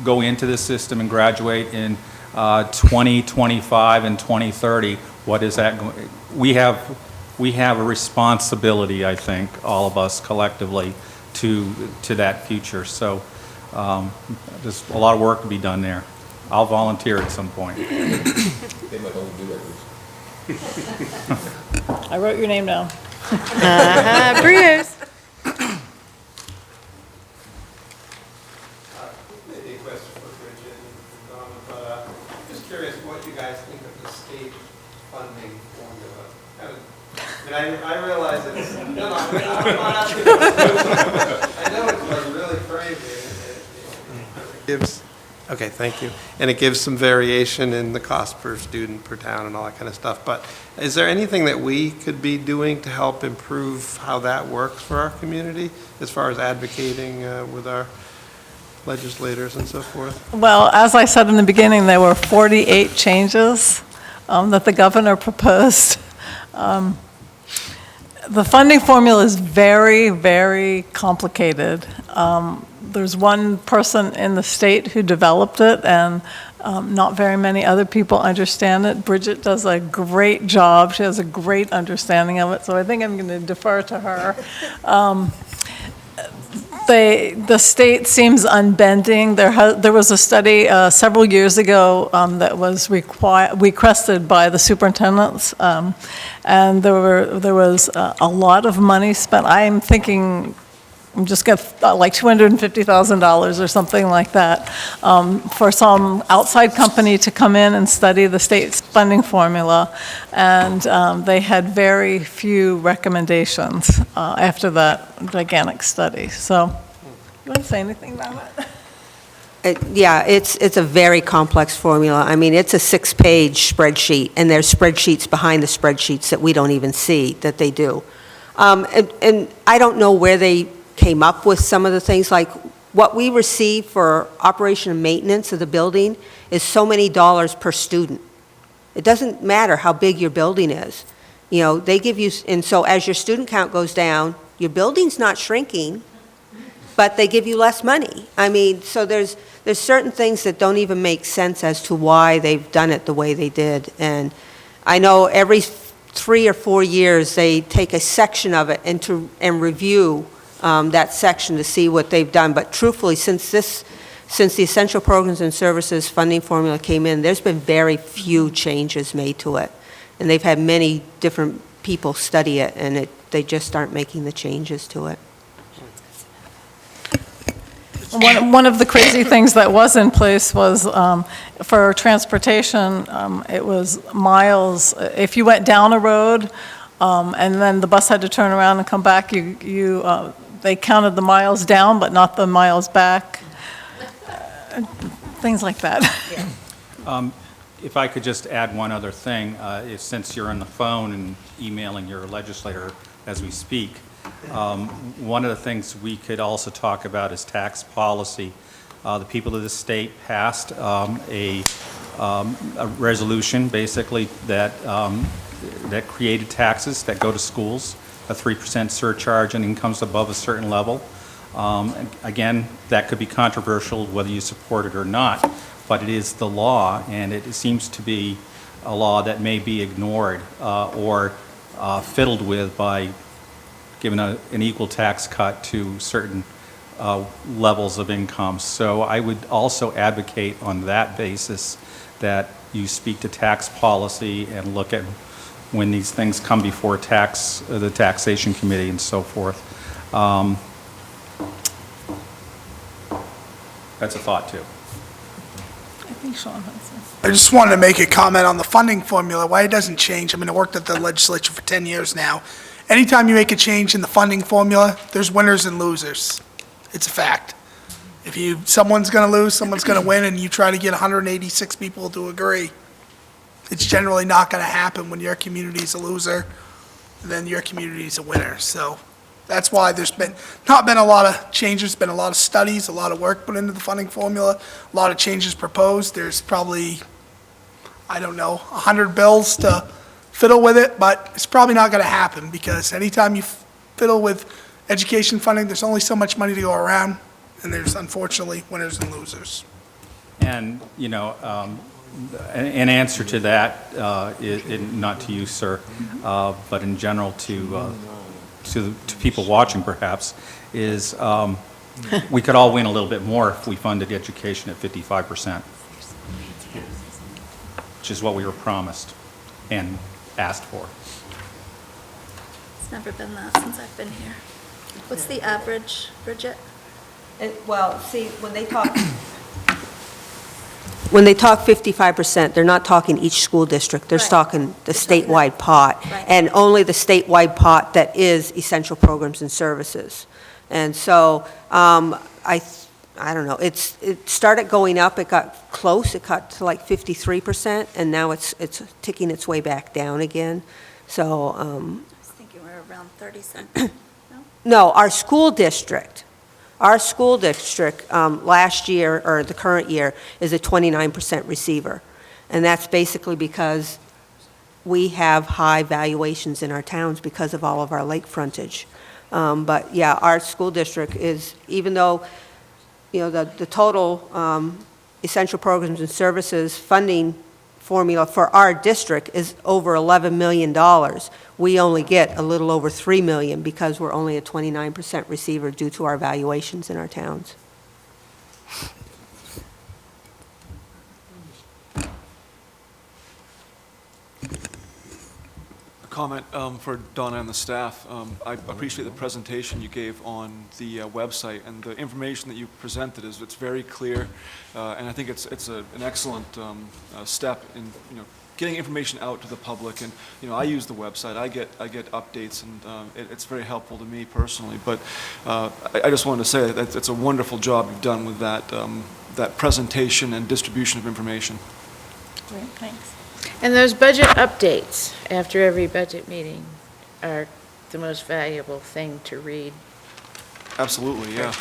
S5: go into the system and graduate in 2025 and 2030. What is that going? We have a responsibility, I think, all of us collectively, to that future. So there's a lot of work to be done there. I'll volunteer at some point.
S10: They might only do that.
S2: I wrote your name down.
S1: Bruce?
S7: Maybe a question for Bridget and Donna, but just curious what you guys think of the state funding formula. I realize it's, I'm not asking for a I know it's like really crazy. It gives, okay, thank you. And it gives some variation in the cost per student, per town, and all that kind of stuff. But is there anything that we could be doing to help improve how that works for our community, as far as advocating with our legislators and so forth?
S2: Well, as I said in the beginning, there were 48 changes that the governor proposed. The funding formula is very, very complicated. There's one person in the state who developed it, and not very many other people understand it. Bridget does a great job. She has a great understanding of it, so I think I'm going to defer to her. The state seems unbending. There was a study several years ago that was requested by the superintendents, and there was a lot of money spent. I'm thinking, I'm just going to, like $250,000 or something like that, for some outside company to come in and study the state's funding formula, and they had very few recommendations after that gigantic study. So, you want to say anything about it?
S9: Yeah, it's a very complex formula. I mean, it's a 6-page spreadsheet, and there's spreadsheets behind the spreadsheets that we don't even see that they do. And I don't know where they came up with some of the things, like what we receive for operation and maintenance of the building is so many dollars per student. It doesn't matter how big your building is. You know, they give you, and so as your student count goes down, your building's not shrinking, but they give you less money. I mean, so there's certain things that don't even make sense as to why they've done it the way they did. And I know every 3 or 4 years, they take a section of it and review that section to see what they've done. But truthfully, since the Essential Programs and Services funding formula came in, there's been very few changes made to it. And they've had many different people study it, and they just aren't making the changes to it.
S2: One of the crazy things that was in place was for transportation, it was miles. If you went down a road and then the bus had to turn around and come back, they counted the miles down, but not the miles back. Things like that.
S5: If I could just add one other thing, since you're on the phone and emailing your legislator as we speak, one of the things we could also talk about is tax policy. The people of the state passed a resolution, basically, that created taxes that go to schools, a 3% surcharge on incomes above a certain level. Again, that could be controversial whether you support it or not, but it is the law, and it seems to be a law that may be ignored or fiddled with by giving an equal tax cut to certain levels of income. So I would also advocate on that basis that you speak to tax policy and look at when these things come before the taxation committee and so forth. That's a thought too.
S2: I think Sean has this.
S12: I just wanted to make a comment on the funding formula, why it doesn't change. I mean, I worked at the legislature for 10 years now. Anytime you make a change in the funding formula, there's winners and losers. It's a fact. Someone's going to lose, someone's going to win, and you try to get 186 people to agree, it's generally not going to happen when your community's a loser, then your community's a winner. So that's why there's not been a lot of changes, been a lot of studies, a lot of work put into the funding formula, a lot of changes proposed. There's probably, 100 bills to fiddle with it, but it's probably not going to happen because anytime you fiddle with education funding, there's only so much money to go around, and there's unfortunately winners and losers.
S5: And, an answer to that, not to you, sir, but in general to people watching perhaps, is we could all win a little bit more if we funded education at 55%, which is what we were promised and asked for.
S4: It's never been that since I've been here. What's the average, Bridget?
S9: Well, see, when they talk 55%, they're not talking each school district, they're
S4: Right.
S9: talking the statewide pot.
S4: Right.
S9: And only the statewide pot that is essential programs and services. And so, I don't know, it started going up, it got close, it got to like 53%, and now it's ticking its way back down again. So,
S4: I was thinking we're around 30 cents.
S9: no, our school district last year, or the current year, is a 29% receiver. And that's basically because we have high valuations in our towns because of all of our lake frontage. But yeah, our school district is, even though, the total essential programs and services funding formula for our district is over $11 million, we only get a little over $3 million because we're only a 29% receiver due to our valuations in our towns.
S13: Comment for Donna and the staff. I appreciate the presentation you gave on the website, and the information that you presented it's very clear, and I think it's an excellent step in getting information out to the public. And I use the website. I get updates, and it's very helpful to me personally. But I just wanted to say that it's a wonderful job you've done with that presentation and distribution of information.
S2: Great, thanks.
S1: And those budget updates after every budget meeting are the most valuable thing to read.
S13: Absolutely, yeah.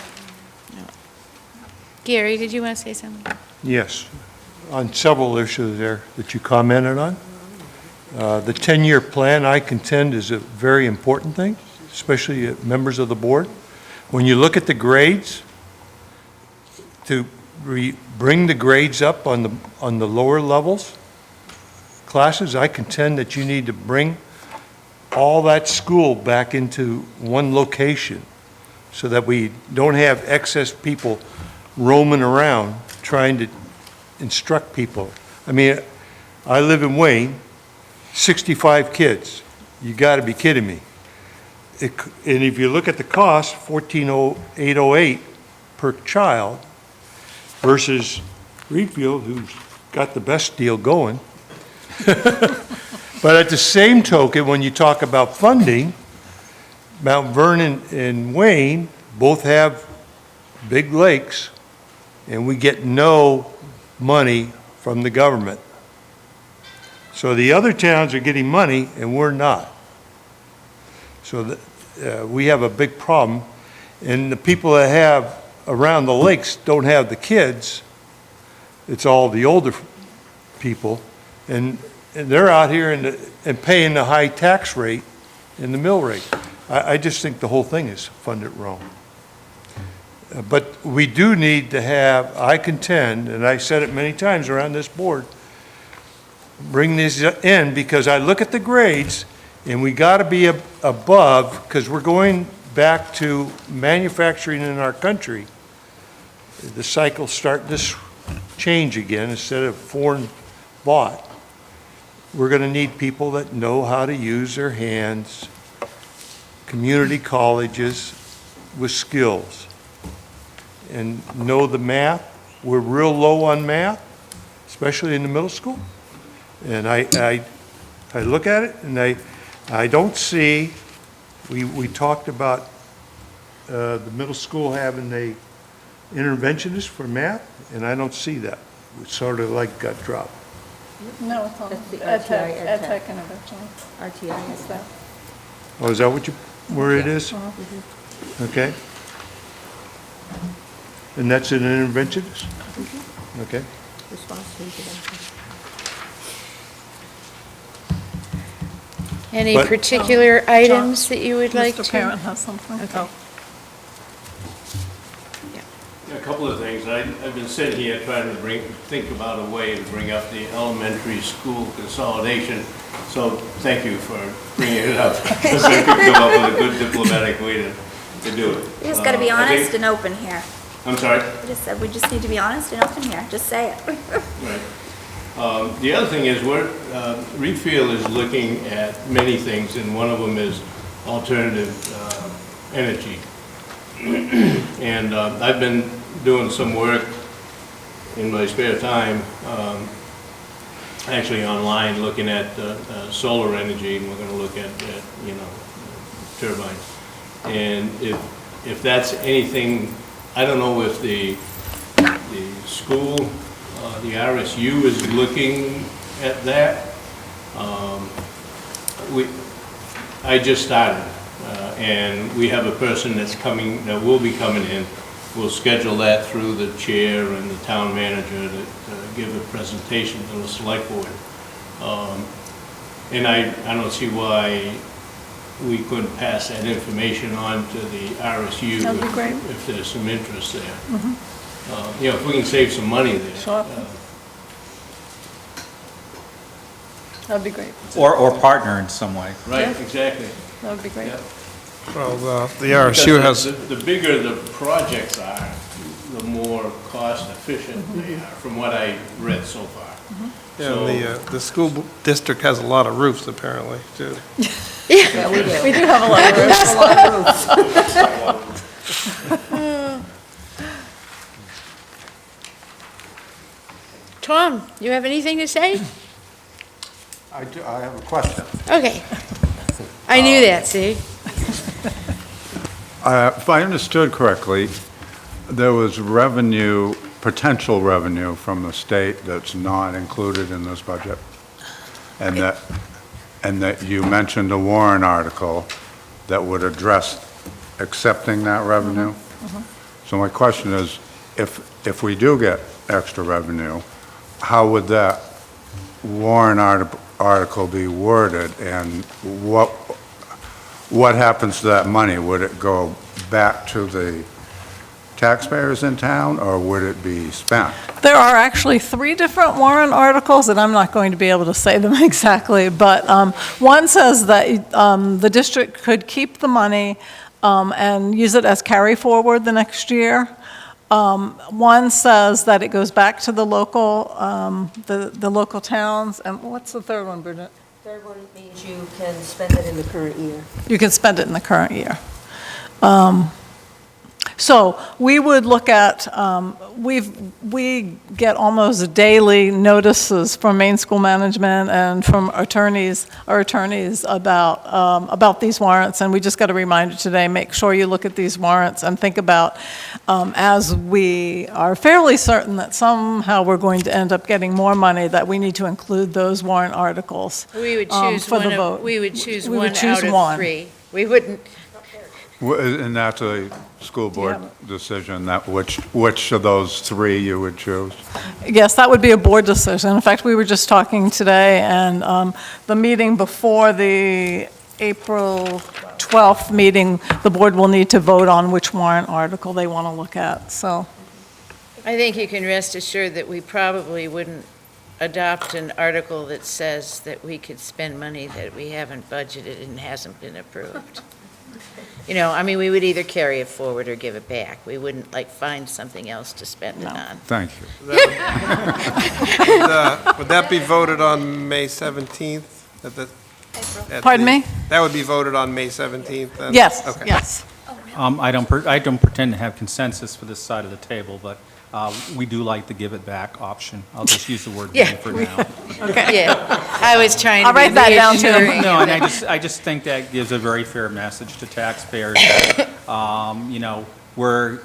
S1: Gary, did you want to say something?
S8: Yes.
S14: on several issues there that you commented on. The 10-year plan, I contend, is a very important thing, especially members of the board. When you look at the grades, to bring the grades up on the lower levels classes, I contend that you need to bring all that school back into one location so that we don't have excess people roaming around trying to instruct people. I mean, I live in Wayne, 65 kids. You got to be kidding me. And if you look at the cost, $14,808 per child versus Reedfield, who's got the best deal going. But at the same token, when you talk about funding, Mount Vernon and Wayne both have big lakes, and we get no money from the government. So the other towns are getting money, and we're not. So we have a big problem, and the people that have around the lakes don't have the kids. It's all the older people, and they're out here and paying the high tax rate and the mill rate. I just think the whole thing is funded wrong. But we do need to have, I contend, and I said it many times around this board, bring these in, because I look at the grades and we got to be above, because we're going back to manufacturing in our country. The cycle's starting to change again instead of foreign bought. We're going to need people that know how to use their hands, community colleges with skills, and know the math. We're real low on math, especially in the middle school. And I look at it and I don't see, we talked about the middle school having a interventionist for math, and I don't see that. It sort of like got dropped.
S2: No, it's on
S9: That's the
S2: ed tech intervention.
S9: RTI is that.
S14: Oh, is that what where it is? Okay. And that's an interventionist? Okay.
S9: Response to intervention.
S1: Any
S14: But-
S1: particular items that you would like to?
S2: Mr. Parent has something.
S1: Okay.
S10: A couple of things. I've been sitting here trying to think about a way to bring up the elementary school consolidation. So thank you for bringing it up, because I could come up with a good diplomatic way to do it.
S4: We just gotta be honest and open here.
S10: I'm sorry?
S4: We just said, we just need to be honest and open here, just say it.
S10: Right. The other thing is, Reedfield is looking at many things, and one of them is alternative energy. And I've been doing some work in my spare time, actually online, looking at solar energy, and we're going to look at turbines. And if that's anything, I don't know if the school, the RSU is looking at that. I just started, and we have a person that will be coming in. We'll schedule that through the chair and the town manager to give a presentation to the select board. And I don't see why we couldn't pass that information on to the RSU.
S2: That'd be great.
S10: If there's some interest there. If we can save some money there.
S2: Sure. That'd be great.
S5: Or partner in some way.
S10: Right, exactly.
S2: That would be great.
S10: Yeah.
S7: Well, the RSU has,
S10: The bigger the projects are, the more cost efficient they are, from what I read so far.
S7: yeah, the school district has a lot of roofs apparently, too.
S9: Yeah, we do.
S2: We do have a lot of roofs.
S9: A lot of roofs.
S1: Tom, you have anything to say?
S8: I have a question.
S1: Okay. I knew that, see?
S8: If I understood correctly, there was revenue, potential revenue from the state that's not included in this budget? And that you mentioned a Warren article that would address accepting that revenue? So my question is, if we do get extra revenue, how would that warrant article be worded, and what happens to that money? Would it go back to the taxpayers in town, or would it be spent?
S2: There are actually 3 different warrant articles, and I'm not going to be able to say them exactly, but one says that the district could keep the money and use it as carry forward the next year. One says that it goes back to the local, the local towns, and what's the third one, Bridget?
S9: Third one means you can spend it in the current year.
S2: You can spend it in the current year. So we would look at, we get almost daily notices from Maine School Management and from our attorneys about these warrants, and we just got a reminder today, make sure you look at these warrants and think about, as we are fairly certain that somehow we're going to end up getting more money, that we need to include those warrant articles
S1: We would choose
S2: for the
S1: one
S2: vote.
S1: we would choose
S2: We would
S1: one
S2: choose
S1: out of
S2: one.
S1: 3. We wouldn't,
S8: And that's a school board decision, that which of those 3 you would choose?
S2: Yes, that would be a board decision. In fact, we were just talking today, and the meeting before the April 12th meeting, the board will need to vote on which warrant article they want to look at, so.
S1: I think you can rest assured that we probably wouldn't adopt an article that says that we could spend money that we haven't budgeted and hasn't been approved. You know, I mean, we would either carry it forward or give it back. We wouldn't, like, find something else to spend it on.
S8: Thank you.
S7: Would that be voted on May 17th?
S2: Pardon me?
S7: That would be voted on May 17th then?
S2: Yes,
S7: Okay.
S2: yes.
S5: I don't pretend to have consensus for this side of the table, but we do like the give it back option. I'll just use the word
S1: Yeah.
S5: for now.
S2: Okay.
S1: Yeah, I was trying to
S2: I'll
S1: be
S2: write that down, too.
S1: reassuring.
S5: No, and I just think that gives a very fair message to taxpayers that, you know, we're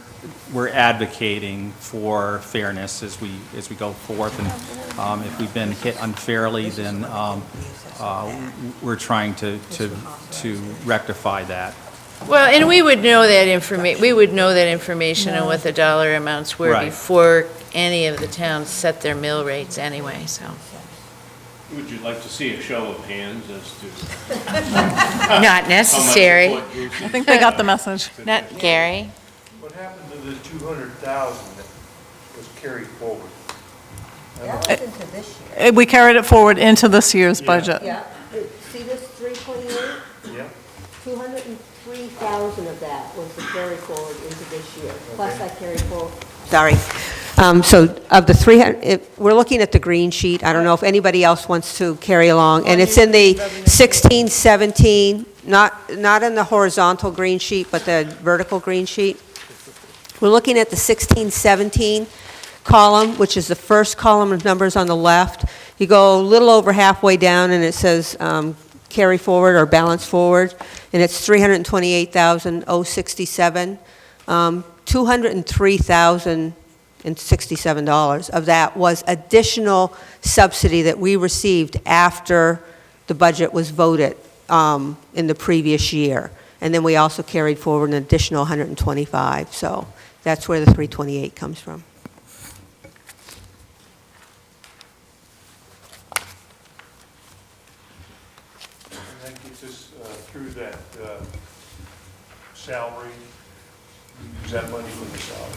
S5: advocating for fairness as we go forth, and if we've been hit unfairly, then we're trying to rectify that.
S1: Well, and we would know that information and what the dollar amounts were
S5: Right.
S1: before any of the towns set their mill rates anyway, so.
S10: Would you like to see a show of hands as to
S1: Not necessary.
S10: how much of what
S2: I think they got the message.
S1: Not Gary.
S14: What happened to the 200,000 that was carried forward?
S9: That was into this year.
S2: We carried it forward into this year's budget.
S9: Yeah, see this 328?
S14: Yeah.
S9: 203,000 of that was the carry forward into this year, plus I carried forward. Sorry. So of the 300, we're looking at the green sheet. I don't know if anybody else wants to carry along. And it's in the 16, 17, not in the horizontal green sheet, but the vertical green sheet. We're looking at the 16, 17 column, which is the first column of numbers on the left. You go a little over halfway down, and it says carry forward or balance forward, and it's $328,067. $203,067 of that was additional subsidy that we received after the budget was voted in the previous year. And then we also carried forward an additional 125, so that's where the 328 comes from.
S14: And that gets us through that salary, use that money for the salary.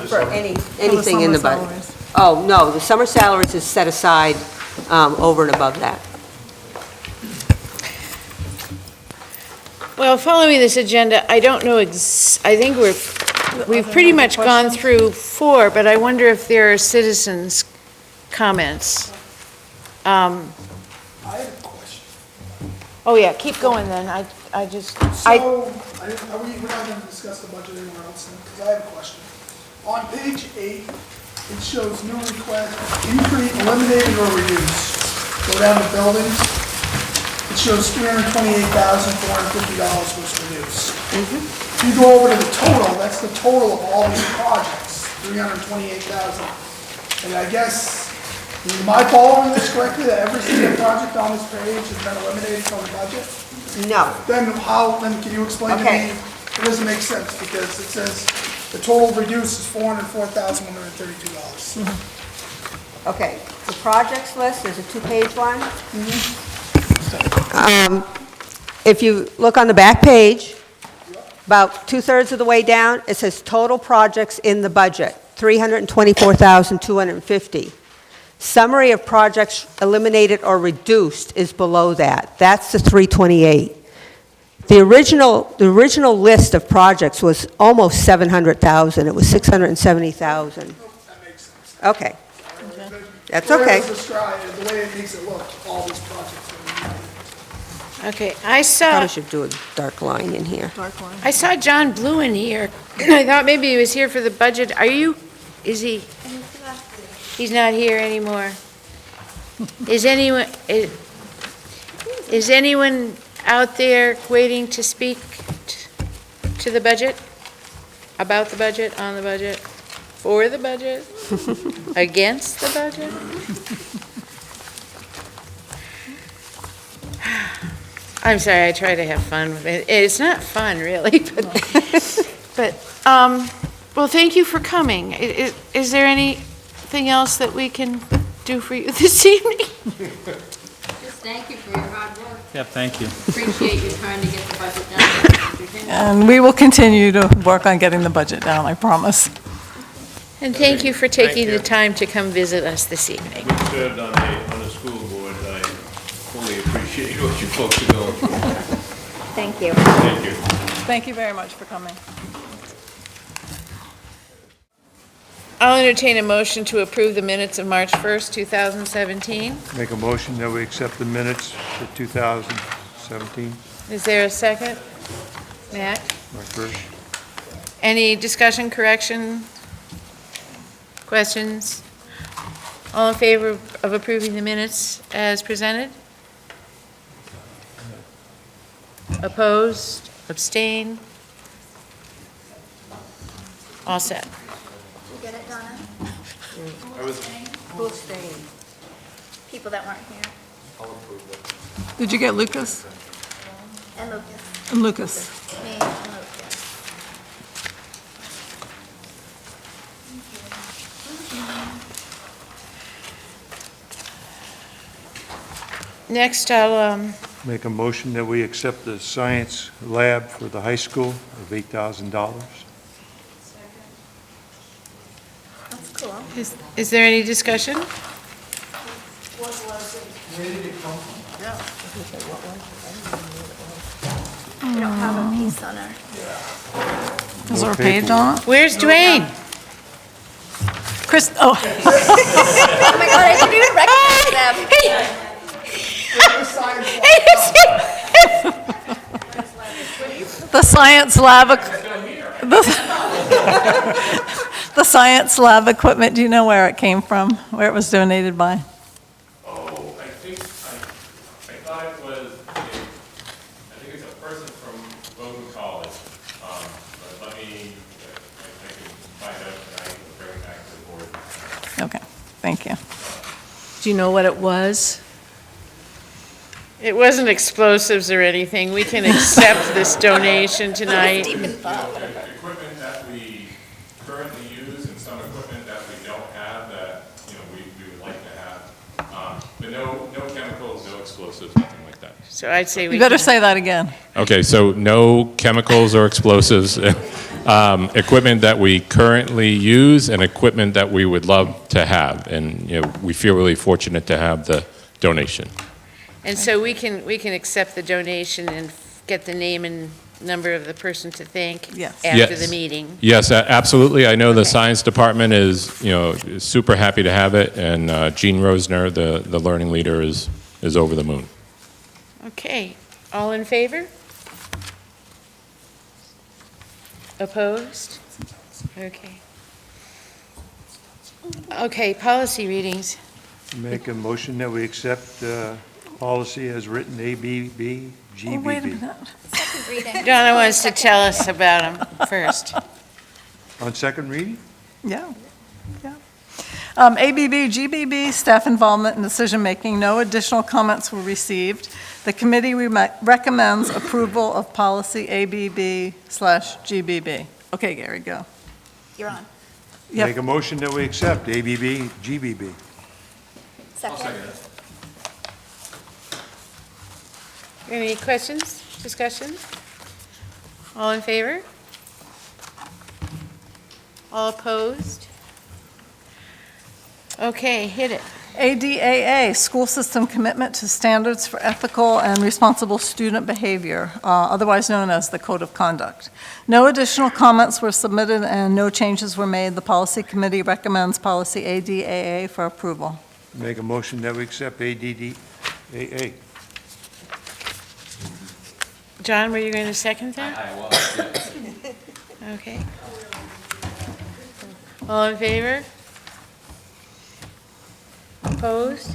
S9: For anything in the
S2: summer
S9: budget.
S2: salaries.
S9: Oh, no, the summer salaries is set aside over and above that.
S1: Well, following this agenda, I don't know, I think we've pretty much gone through 4, but I wonder if there are citizens' comments.
S12: I have a question.
S1: Oh, yeah, keep going then. I just,
S12: So, we're not going to discuss the budget anywhere else then, because I have a question. On page 8, it shows new request, increase, eliminated or reduced. Go down to buildings, it shows $328,450 was reduced. If you go over to the total, that's the total of all these projects, $328,000. And I guess, am I following this correctly, that every single project on this page has been eliminated from the budget?
S9: No.
S12: Then can you explain to
S9: Okay.
S12: me, it doesn't make sense, because it says the total reduced is $404,132.
S9: Okay, the projects list is a two-page one. If you look on the back page, about two-thirds of the way down, it says total projects in the budget, 324,250. Summary of projects eliminated or reduced is below that. That's the 328. The original list of projects was almost 700,000. It was 670,000.
S12: That makes sense.
S9: Okay. That's okay.
S12: The way it makes it look, all these projects are
S1: Okay, I saw,
S9: Probably should do a dark line in here.
S1: I saw John Blue in here. I thought maybe he was here for the budget. Is he? He's not here anymore. Is anyone out there waiting to speak to the budget? About the budget, on the budget, for the budget, against the budget? I'm sorry, I try to have fun with it. It's not fun, really, but, well, thank you for coming. Is there anything else that we can do for you this evening?
S6: Just thank you for your hard work.
S5: Yeah, thank you.
S6: Appreciate you trying to get the budget done.
S2: And we will continue to work on getting the budget down, I promise.
S1: And thank you for taking the time to come visit us this evening.
S10: We served on the school board. I fully appreciate what you folks are going through.
S4: Thank you.
S10: Thank you.
S2: Thank you very much for coming.
S1: I'll entertain a motion to approve the minutes of March 1st, 2017.
S14: Make a motion that we accept the minutes for 2017,
S1: Is there a second? Matt?
S14: March 1st.
S1: Any discussion, correction, questions? All in favor of approving the minutes as presented? Opposed? Abstain? All set.
S15: You get it, Donna? Who abstained? People that weren't here.
S2: Did you get Lucas?
S15: And Lucas.
S2: And Lucas.
S15: Me and Lucas.
S1: Next, I'll,
S14: Make a motion that we accept the science lab for the high school of $8,000.
S15: That's cool.
S1: is there any discussion?
S15: We don't have a piece on our.
S2: Is there a page on it?
S1: Where's Dwayne?
S2: Chris, oh,
S15: Oh my God, I didn't even recognize them.
S2: the science lab, the science lab equipment, do you know where it came from? Where it was donated by?
S16: Oh, I thought it was, I think it's a person from Bowdoin College. But let me, I can find out tonight and bring it back to the board.
S2: Okay, thank you.
S6: Do you know what it was?
S1: It wasn't explosives or anything. We can accept this donation tonight.
S16: Equipment that we currently use and some equipment that we don't have that, we would like to have. But no chemicals, no explosives, nothing like that.
S1: So I'd say we
S2: You better
S1: can-
S2: say that again.
S16: Okay, so no chemicals or explosives. Equipment that we currently use and equipment that we would love to have. And, we feel really fortunate to have the donation.
S1: And so we can accept the donation and get the name and number of the person to thank
S2: Yes.
S1: after the meeting.
S16: Yes, absolutely. I know the science department is, is super happy to have it, and Jean Rosner, the learning leader, is over the moon.
S1: Okay, all in favor? Opposed? Okay. Okay, policy readings.
S14: Make a motion that we accept policy as written, ABB,
S2: Oh, wait a
S14: GBB.
S2: minute.
S15: Second reading.
S1: Donna wants to tell us about them first.
S14: On second reading?
S2: Yeah, yeah. ABB, GBB, staff involvement in decision-making, no additional comments were received. The committee recommends approval of policy ABB/GBB. Okay, Gary, go.
S15: You're on.
S2: Yep.
S14: Make a motion that we accept ABB, GBB.
S15: Second.
S1: Any questions, discussion? All in favor? All opposed? Okay, hit it.
S2: ADAA, School System Commitment to Standards for Ethical and Responsible Student Behavior, otherwise known as the Code of Conduct. No additional comments were submitted and no changes were made. The Policy Committee recommends policy ADAA for approval.
S14: Make a motion that we accept ADDAA.
S1: John, were you going to second that?
S16: I was, yes.
S1: Okay. All in favor? Opposed?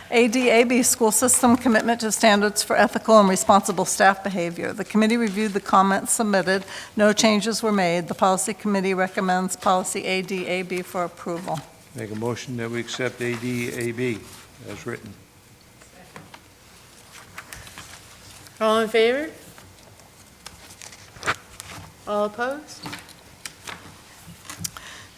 S2: ADAB, School System Commitment to Standards for Ethical and Responsible Staff Behavior. The committee reviewed the comments submitted. No changes were made. The Policy Committee recommends policy ADAB for approval.
S14: Make a motion that we accept ADAB as written.
S1: All in favor? All opposed?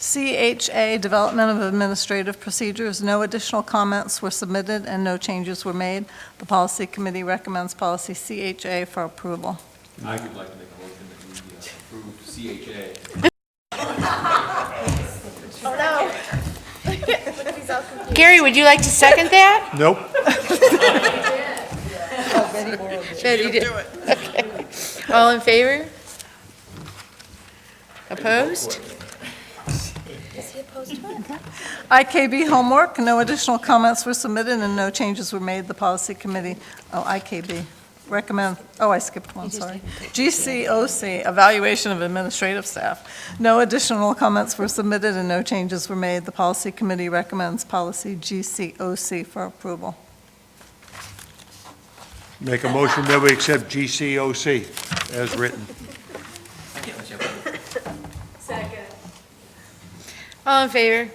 S2: CHA, Development of Administrative Procedures. No additional comments were submitted and no changes were made. The Policy Committee recommends policy CHA for approval.
S16: I would like to make a motion that we approve CHA.
S15: Oh, no. Look, he's all confused.
S1: Gary, would you like to second that?
S14: Nope.
S1: Betty did. Okay. All in favor? Opposed?
S15: Is he opposed to it?
S2: IKB homework, no additional comments were submitted and no changes were made. The Policy Committee, IKB, recommend, I skipped one, sorry. GCOC, Evaluation of Administrative Staff. No additional comments were submitted and no changes were made. The Policy Committee recommends policy GCOC for approval.
S14: Make a motion that we accept GCOC as written.
S15: Second.
S1: All in favor?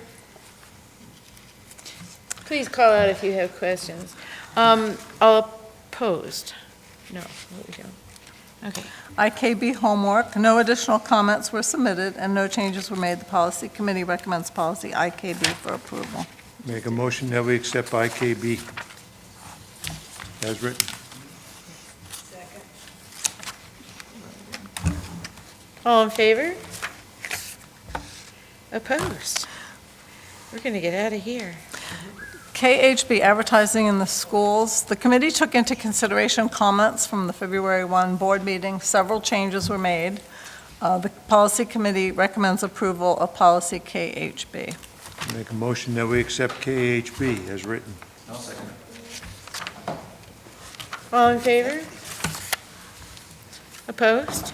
S1: Please call out if you have questions. All opposed? No, we don't. Okay.
S2: IKB homework, no additional comments were submitted and no changes were made. The Policy Committee recommends policy IKB for approval.
S14: Make a motion that we accept IKB as written.
S1: All in favor? Opposed? We're going to get out of here.
S2: KHB, advertising in the schools. The committee took into consideration comments from the February 1 board meeting. Several changes were made. The Policy Committee recommends approval of policy KHB.
S14: Make a motion that we accept KHB as written.
S16: I'll second it.
S1: All in favor? Opposed?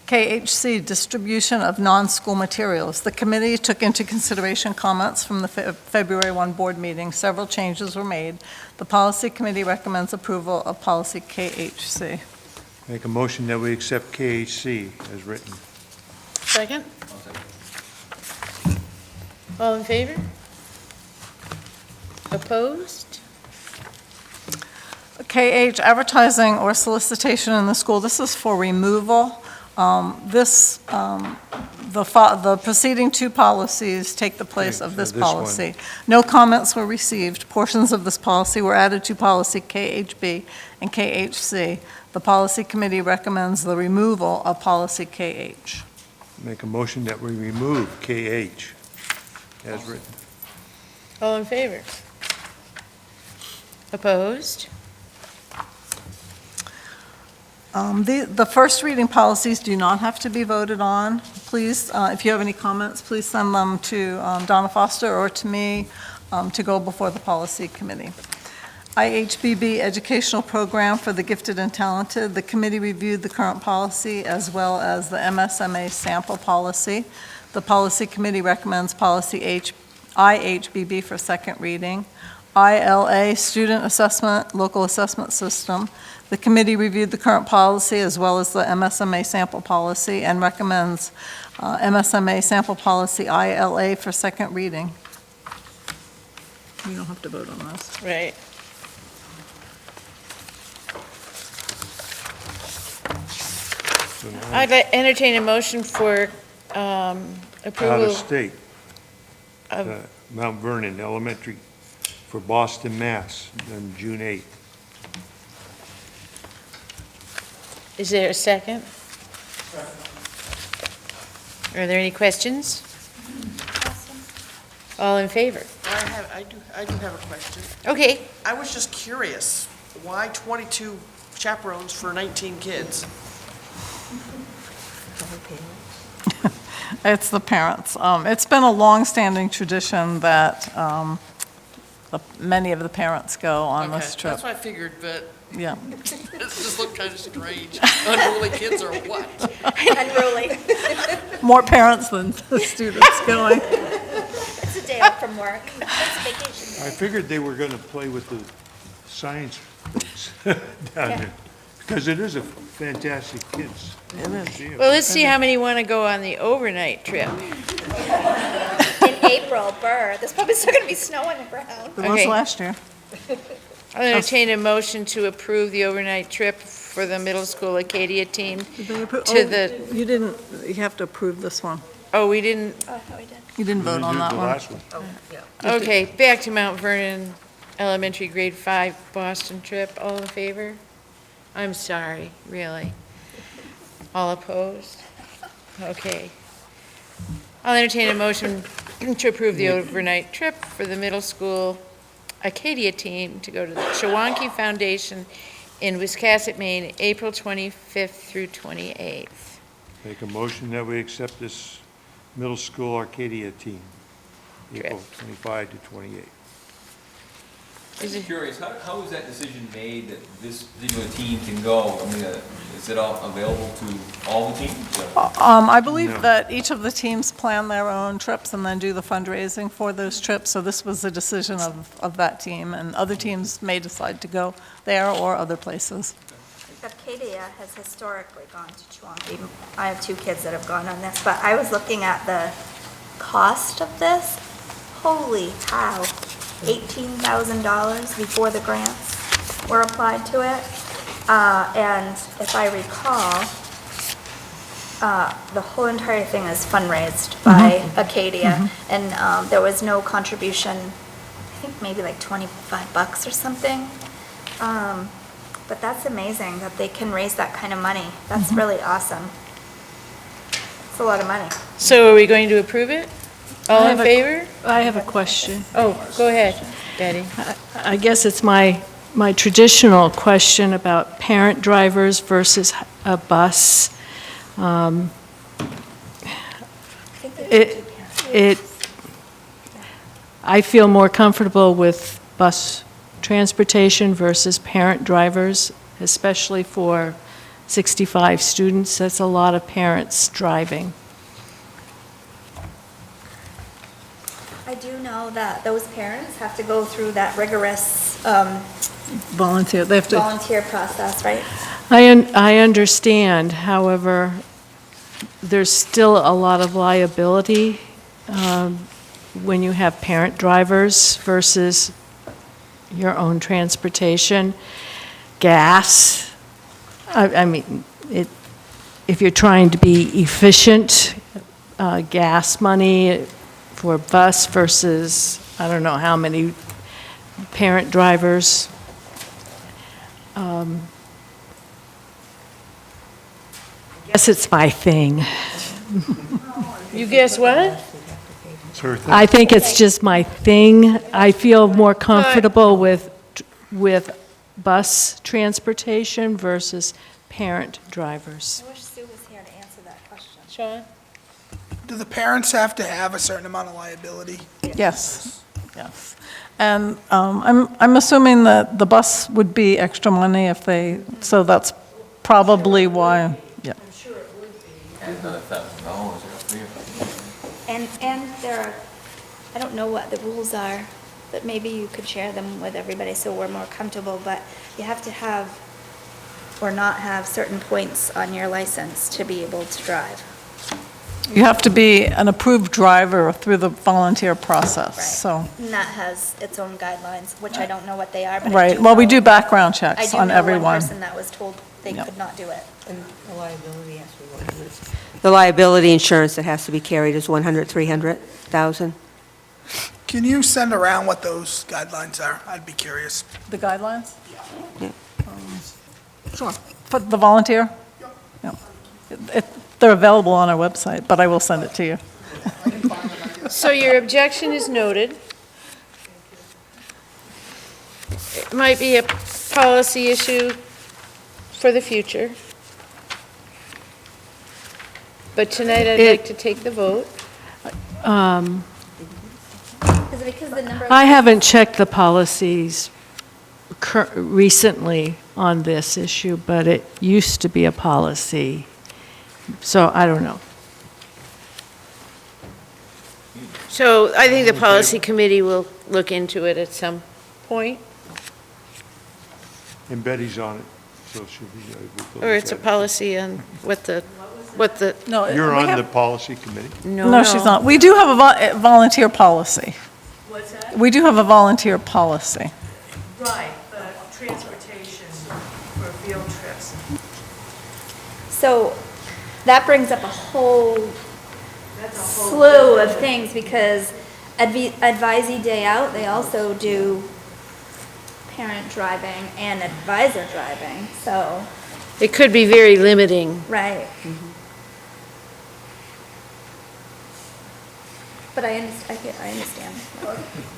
S2: KHC, distribution of non-school materials. The committee took into consideration comments from the February 1 board meeting. Several changes were made. The Policy Committee recommends approval of policy KHC.
S14: Make a motion that we accept KHC as written.
S1: Second? All in favor? Opposed?
S2: KH, advertising or solicitation in the school. This is for removal. The preceding two policies take the place of this
S14: this one.
S2: policy. No comments were received. Portions of this policy were added to policy KHB and KHC. The Policy Committee recommends the removal of policy KH.
S14: Make a motion that we remove KH as written.
S1: All in favor? Opposed?
S2: The first reading policies do not have to be voted on. Please, if you have any comments, please send them to Donna Foster or to me to go before the Policy Committee. IHBB Educational Program for the Gifted and Talented. The committee reviewed the current policy as well as the MSMA sample policy. The Policy Committee recommends policy IHBB for second reading. ILA, Student Assessment, Local Assessment System. The committee reviewed the current policy as well as the MSMA sample policy and recommends MSMA sample policy ILA for second reading. You don't have to vote on this.
S1: Right.
S14: So now
S1: I'd entertain a motion for
S14: out
S1: approval.
S14: of state. Mount Vernon Elementary for Boston, Mass, on June 8th.
S1: Is there a second? Are there any questions? All in favor?
S17: I do have a question.
S1: Okay.
S17: I was just curious, why 22 chaperones for 19 kids?
S2: It's the parents. It's been a long-standing tradition that many of the parents go on
S17: Okay,
S2: this trip.
S17: that's what I figured, but
S2: Yeah.
S17: it just looked kind of strange. Unruly kids or what?
S15: Unruly.
S2: More parents than the students going.
S15: It's a day off from work. It's vacation
S14: I
S15: day.
S14: figured they were going to play with the science down there, because it is a fantastic kids. museum.
S1: Well, let's see how many want to go on the overnight trip.
S15: In April, burr. There's probably still gonna be snow on the ground.
S2: It was
S1: Okay.
S2: last year.
S1: I'll entertain a motion to approve the overnight trip for the middle school Acadia team to the,
S2: You didn't, you have to approve this one.
S1: oh, we didn't,
S15: Oh, no, we did.
S2: You didn't vote on that
S14: The
S2: one.
S14: last one.
S1: okay, back to Mount Vernon Elementary Grade 5 Boston trip. All in favor? I'm sorry, really. All opposed? Okay. I'll entertain a motion to approve the overnight trip for the middle school Acadia team to go to the Shawanki Foundation in Wiscasset, Maine, April 25th through 28th.
S14: Make a motion that we accept this middle school Arcadia team, April 25 to 28.
S1: Is
S18: I'm
S1: it-
S18: curious, how was that decision made that this particular team can go? I mean, is it all available to all the teams?
S2: I believe
S14: No.
S2: that each of the teams plan their own trips and then do the fundraising for those trips. So this was a decision of that team, and other teams may decide to go there or other places.
S4: Acadia has historically gone to Chewonki. I have two kids that have gone on this, but I was looking at the cost of this. Holy cow, $18,000 before the grants were applied to it. And if I recall, the whole entire thing is fundraised by Acadia, and there was no contribution, I think maybe like $25 or something. But that's amazing that they can raise that kind of money. That's really awesome. It's a lot of money.
S1: So are we going to approve it? All in favor?
S19: I have a question.
S1: Oh, go ahead, Betty.
S19: I guess it's my traditional question about parent drivers versus a bus. I feel more comfortable with bus transportation versus parent drivers, especially for 65 students. That's a lot of parents driving.
S4: I do know that those parents have to go through that rigorous
S2: Volunteer, they have to.
S4: volunteer process, right?
S19: I understand, however, there's still a lot of liability when you have parent drivers versus your own transportation. Gas, I mean, if you're trying to be efficient, gas money for a bus versus, I don't know how many parent drivers. I guess it's my thing.
S1: You guess what?
S19: I think it's just my thing. I feel more comfortable with bus transportation versus parent drivers.
S4: I wish Sue was here to answer that question.
S1: Sean?
S12: Do the parents have to have a certain amount of liability?
S2: Yes, yes. And I'm assuming that the bus would be extra money if they, so that's probably why, yeah.
S18: Another $1,000
S4: And there are, I don't know what the rules are, but maybe you could share them with everybody so we're more comfortable, but you have to have or not have certain points on your license to be able to drive.
S2: You have to be an approved driver through the volunteer process, so.
S4: And that has its own guidelines, which I don't know what they are, but I
S2: Right,
S4: do
S2: well, we
S4: know-
S2: do background
S4: I
S2: checks
S4: do
S2: on
S4: know
S2: everyone.
S4: one person that was told they
S2: Yep.
S4: could not do it.
S9: And the liability has to be 100. The liability insurance that has to be carried is 100, 300,000.
S12: Can you send around what those guidelines are? I'd be curious.
S2: The guidelines? Sure. For the volunteer? Yeah. They're available on our website, but I will send it to you.
S1: So your objection is noted. It might be a policy issue for the future. But tonight I'd like to take the vote.
S15: Is it because the number of...
S19: I haven't checked the policies recently on this issue, but it used to be a policy, so I don't know.
S1: So I think the policy committee will look into it at some point,
S14: And Betty's on it, so she'll be able to.
S1: or it's a policy on what the,
S2: No,
S14: You're
S2: we
S14: on
S2: have-
S14: the policy committee?
S2: No, she's not. We do have a volunteer policy.
S19: What's that?
S2: We do have a volunteer policy.
S19: Right, the transportation for field trips.
S15: So that brings up a whole slew of things because Advisee Day Out, they also do parent driving and advisor driving, so,
S1: it could be very limiting.
S15: right. But I understand.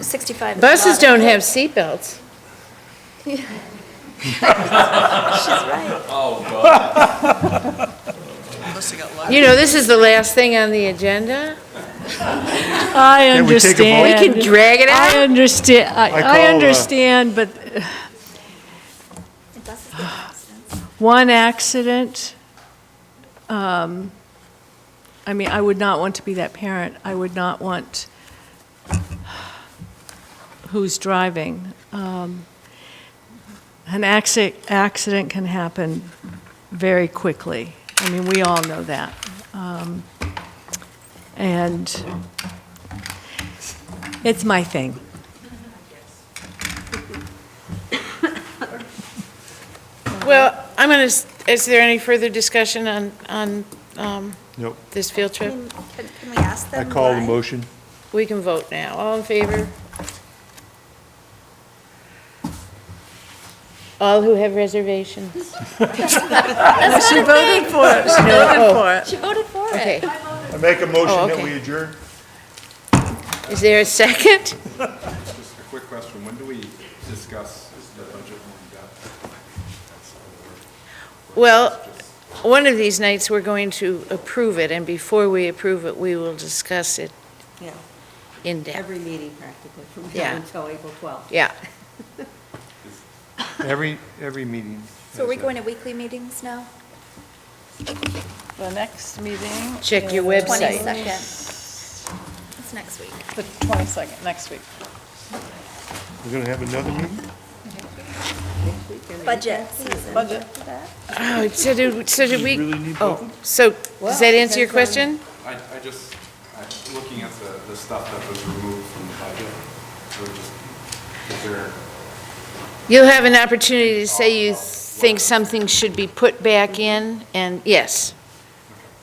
S15: 65 is a
S1: Buses
S15: lot.
S1: don't have seatbelts.
S15: She's right.
S18: Oh, God.
S1: You know, this is the last thing on the agenda.
S19: I
S14: Can we take a vote?
S19: understand.
S1: We can drag it out.
S19: I understand,
S14: I
S19: I
S14: call,
S19: understand, but
S15: Buses get accidents.
S19: one accident, I mean, I would not want to be that parent. I would not want who's driving. An accident can happen very quickly. I mean, we all know that. And it's my thing.
S1: Well, I'm going to, is there any further discussion on
S14: Nope.
S1: this field trip?
S15: Can we ask
S14: I
S15: them
S14: call the
S15: why?
S14: motion.
S1: We can vote now. All in favor? All who have reservations?
S2: She voted for it. She voted for it.
S15: She voted for
S1: Okay.
S15: it.
S14: I make a motion
S1: Oh,
S14: that
S1: okay.
S14: we adjourn.
S1: Is there a second?
S20: Just a quick question, when do we discuss the budget more in depth?
S1: Well, one of these nights, we're going to approve it, and before we approve it, we will discuss it
S9: Yeah,
S1: in depth.
S9: every meeting practically, from
S1: Yeah.
S9: now until April 12th.
S1: Yeah.
S14: Every meeting.
S15: So are we
S14: has
S15: going to weekly meetings now?
S2: The next meeting.
S1: Check your
S2: is
S1: website.
S15: 22nd. It's next week.
S2: The 22nd, next week.
S14: We're going to have another meeting?
S15: Budget season.
S2: Budget.
S15: After that.
S1: Oh, so did we,
S14: really need
S1: oh,
S14: both?
S1: so does that answer your question?
S20: Looking at the stuff that was removed from the budget, so just, is there,
S1: You'll have an opportunity to say you think something should be put back in, and yes.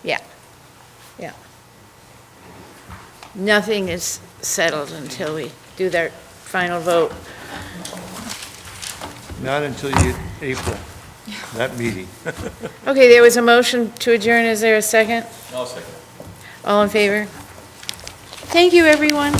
S1: Yeah. Yeah. Nothing is settled until we do their final vote.
S14: Not until you, April, that meeting.
S1: Okay, there was a motion to adjourn. Is there a second?
S18: I'll second.
S1: All in favor? Thank you, everyone.